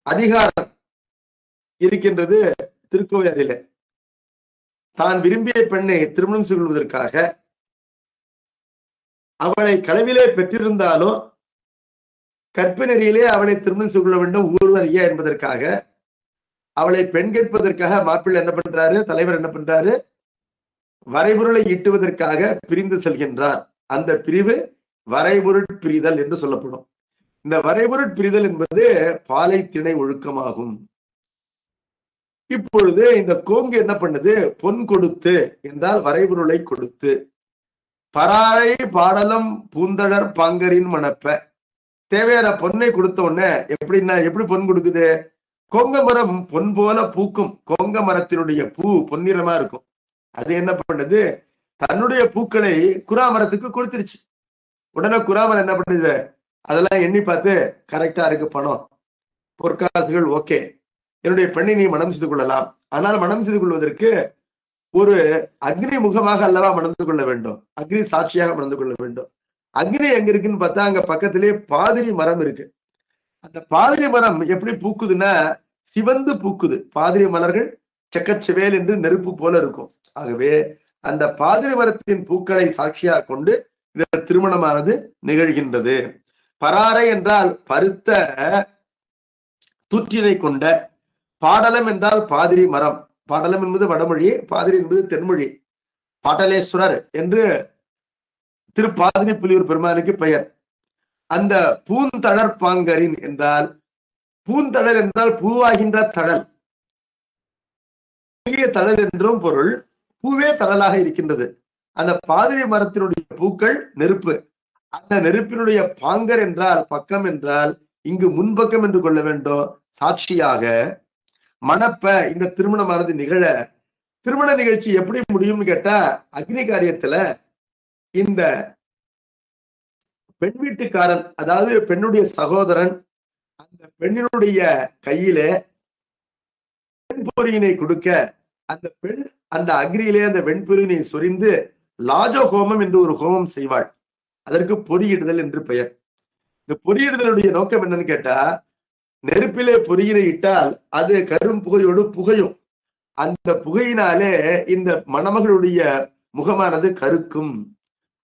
அதிகாரம் இருக்கின்றது திருக்கோவையாரிலே. தான் விரும்பிய பெண்ணை திருமணம் செய்து கொள்வதற்காக அவளை களவிலே பெற்றிருந்தாலும் கற்பினரியிலே அவளை திருமணம் செய்து கொள்ள வேண்டும் ஊர்வர் ஐயா என்பதற்காக, அவளை பெண் கேட்பதற்காக மாப்பிள்ளை என்ன பண்றாரு, தலைவர் என்ன பண்றாரு, வரைபொருளை ஈட்டுவதற்காக பிரிந்து செல்கின்றார். அந்த பிரிவு வரைபொருள் பிரிதல் என்று சொல்லப்படும். இந்த வரைபொருள் பிரிதல் என்பது பாலை திணை ஒழுக்கமாகும். இப்பொழுது இந்த கோங்கு என்ன பண்ணுது? பொன் கொடுத்து என்றால் வரைபொருளை கொடுத்து, பராரை பாடலம் பூந்தடர் பாங்கரின் மணப்ப, தேவையான பொன்னை கொடுத்த உடனே எப்படி பொன் கொடுக்குது? கொங்க மரம் பொன் போல பூக்கும். கொங்க மரத்தினுடைய பூ பொன்னிறமா இருக்கும். அது என்ன பண்ணுது? தன்னுடைய பூக்களை குராமரத்துக்கு கொடுத்துருச்சு. உடனே குராமரம் என்ன பண்ணுது? அதெல்லாம் எண்ணி பார்த்து, கரெக்டா இருக்கு, பணம் பொற்காசுகள் ஓகே, என்னுடைய பெண்ணை நீ மனம் செய்து கொள்ளலாம். ஆனால் மனம் செய்து கொள்வதற்கு ஒரு அக்னி முகமாக அல்லவா மணந்து கொள்ள வேண்டும், அக்னி சாட்சியாக மணந்து கொள்ள வேண்டும். அக்னி எங்க இருக்குன்னு பார்த்தா அங்க பக்கத்திலே பாதிரி மரம் இருக்கு. அந்த பாதிரி மரம் எப்படி பூக்குதுன்னா சிவந்து பூக்குது. பாதிரி மலர்கள் செக்கச்சிவேல் என்று நெருப்பு போல இருக்கும். ஆகவே அந்த பாதிரி மரத்தின் பூக்களை சாட்சியாக கொண்டு இந்த திருமணமானது நிகழ்கின்றது. பராரை என்றால் பருத்த தூற்றினை கொண்ட, பாடலம் என்றால் பாதிரி மரம். பாடலம் என்பது வடமொழி, பாதிரி என்பது தென்மொழி. பாட்டலேஸ்வரர் என்று திருப்பாதிரி புலியூர் பெருமானுக்கு பெயர். அந்த பூந்தடர் பாங்கரின் என்றால், பூந்தடர் என்றால் பூவாகின்ற தடல், தடல் என்றும் பொருள். பூவே தடலாக இருக்கின்றது. அந்த பாதிரி மரத்தினுடைய பூக்கள் நெருப்பு. அந்த நெருப்பினுடைய பாங்கர் என்றால் பக்கம் என்றால் இங்கு முன்பக்கம் என்று கொள்ள வேண்டும். சாட்சியாக மணப்ப இந்த திருமணமானது நிகழ, திருமண நிகழ்ச்சி எப்படி முடியும்னு கேட்டா, அக்னி காரியத்துல இந்த பெண் வீட்டுக்காரன், அதாவது பெண்ணுடைய சகோதரன், அந்த பெண்ணினுடைய கையிலே வெண்பொறியினை கொடுக்க, அந்த பெண் அந்த அக்னியிலே அந்த வெண்பொறியினை சொரிந்து லாஜ ஹோமம் என்று ஒரு ஹோமம் செய்வாள். அதற்கு பொறியிடுதல் என்று பெயர். இந்த பொறியிடுதலுடைய நோக்கம் என்னன்னு கேட்டா, நெருப்பிலே பொறியினை இட்டால் அது கரும் புகையோடு புகையும். அந்த புகையினாலே இந்த மணமகளுடைய முகமானது கருக்கும்.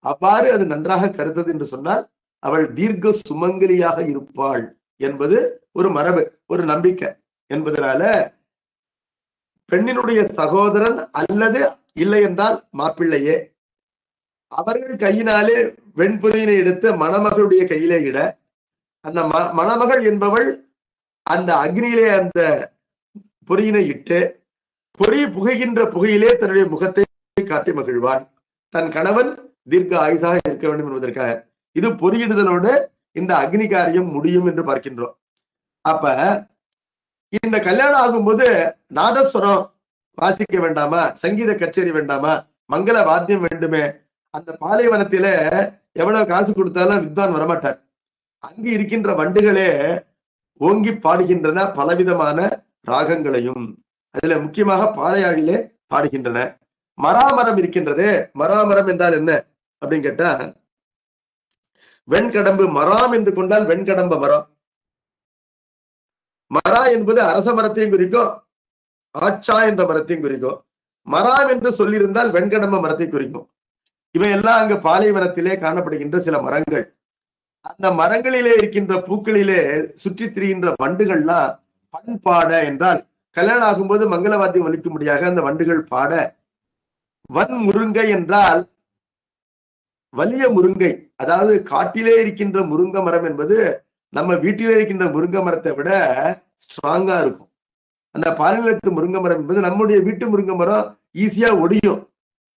அவ்வாறு அது நன்றாக கருத்தது என்று சொன்னால் அவள் தீர்க்க சுமங்கலியாக இருப்பாள் என்பது ஒரு மரபு, ஒரு நம்பிக்கை என்பதனால பெண்ணினுடைய சகோதரன் அல்லது இல்லை என்றால் மாப்பிள்ளையே அவர்கள் கையினாலே வெண்பொறியினை எடுத்து மணமகளுடைய கையிலே இட, அந்த மணமகள் என்பவள் அந்த அக்னியிலே அந்த பொறியினை இட்டு பொறி புகைகின்ற புகையிலே தன்னுடைய முகத்தை காட்டி மகிழ்வான். தன் கணவன் தீர்க்க ஆயுசாக இருக்க வேண்டும் என்பதற்காக. இது பொறியிடுதலோடு இந்த அக்னி காரியம் முடியும் என்று பார்க்கின்றோம். அப்ப இந்த கல்யாணம் ஆகும்போது நாதஸ்வரம் வாசிக்க வேண்டாமா, சங்கீத கச்சேரி வேண்டாமா, மங்கள வாத்தியம் வேண்டுமே? அந்த பாலைவனத்தில எவ்வளவு காசு கொடுத்தாலும் வித்வான் வரமாட்டார். அங்கு இருக்கின்ற வண்டுகளே ஓங்கி பாடுகின்றன பலவிதமான ராகங்களையும். அதுல முக்கியமாக பாலையாழிலே பாடுகின்றன. மராமரம் இருக்கின்றது. மராமரம் என்றால் என்ன அப்படின்னு கேட்டா, வெண்கடம்பு மரம் என்று கொண்டால் வெண்கடம்ப மரம். மரா என்பது அரச மரத்தையும் குறிக்கும், ஆச்சா என்ற மரத்தையும் குறிக்கும். மராம் என்று சொல்லியிருந்தால் வெண்கடம்ப மரத்தை குறிக்கும். இவையெல்லாம் அங்கு பாலைவனத்திலே காணப்படுகின்ற சில மரங்கள். அந்த மரங்களிலே இருக்கின்ற பூக்களிலே சுற்றி திரிகின்ற வண்டுகள்லாம் பண்பாட என்றால், கல்யாணம் ஆகும்போது மங்களவாத்தியம் ஒலிக்கும்படியாக அந்த வண்டுகள் பாட. வன் முருங்கை என்றால் வலிய முருங்கை, அதாவது காட்டிலே இருக்கின்ற முருங்கை மரம் என்பது நம்ம வீட்டிலே இருக்கின்ற முருங்கை மரத்தை விட ஸ்ட்ராங்கா இருக்கும். அந்த பாலைநிலத்து முருங்கை மரம் என்பது நம்முடைய வீட்டு முருங்கை மரம் ஈஸியா ஒடியும்,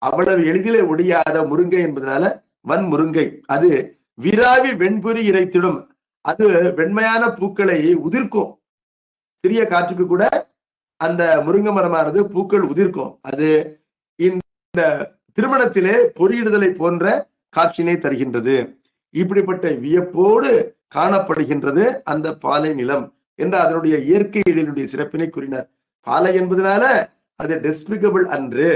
அவ்வளவு எளிதிலே ஒடியாத முருங்கை என்பதனால வன் முருங்கை. அது விராவி வெண்பொறி இறைத்திடும். அது வெண்மையான பூக்களை உதிர்க்கும். சிறிய காற்றுக்கு கூட அந்த முருங்கை மரமானது பூக்கள் உதிர்க்கும். அது இந்த திருமணத்திலே பொறியிடுதலை போன்ற காட்சியினை தருகின்றது. இப்படிப்பட்ட வியப்போடு காணப்படுகின்றது அந்த பாலை நிலம் என்ற அதனுடைய இயற்கை எழிலுடைய சிறப்பினை கூறினார். பாலை என்பதனால அது டெஸ்பிகபிள் அன்று,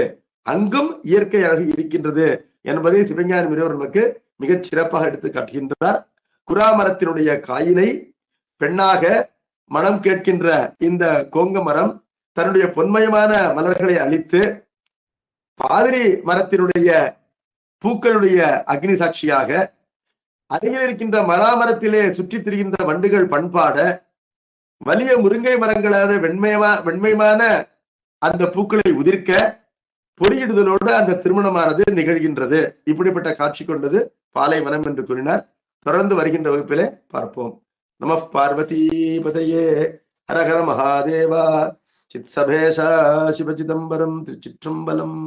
அங்கும் இயற்கையாக இருக்கின்றது என்பதை சிவஞான முனிவர் நமக்கு மிகச் சிறப்பாக எடுத்து காட்டுகின்றார். குராமரத்தினுடைய காயினை பெண்ணாக மனம் கேட்கின்ற இந்த கோங்க மரம் தன்னுடைய பொன்மயமான மலர்களை அளித்து, பாதிரி மரத்தினுடைய பூக்களுடைய அக்னி சாட்சியாக, அருகில் இருக்கின்ற மராமரத்திலே சுற்றித் திரிகின்ற வண்டுகள் பண்பாட, வலிய முருங்கை மரங்களான வெண்மையான அந்த பூக்களை உதிர்க்க, பொறியிடுதலோடு அந்த திருமணமானது நிகழ்கின்றது. இப்படிப்பட்ட காட்சி கொண்டது பாலைவனம் என்று கூறினார். தொடர்ந்து வருகின்ற வகுப்பிலே பார்ப்போம். நம பார்வதி பதையே ஹரஹர மகாதேவா. சித்சபேஷா சிவசிதம்பரம். திருச்சிற்றம்பலம்.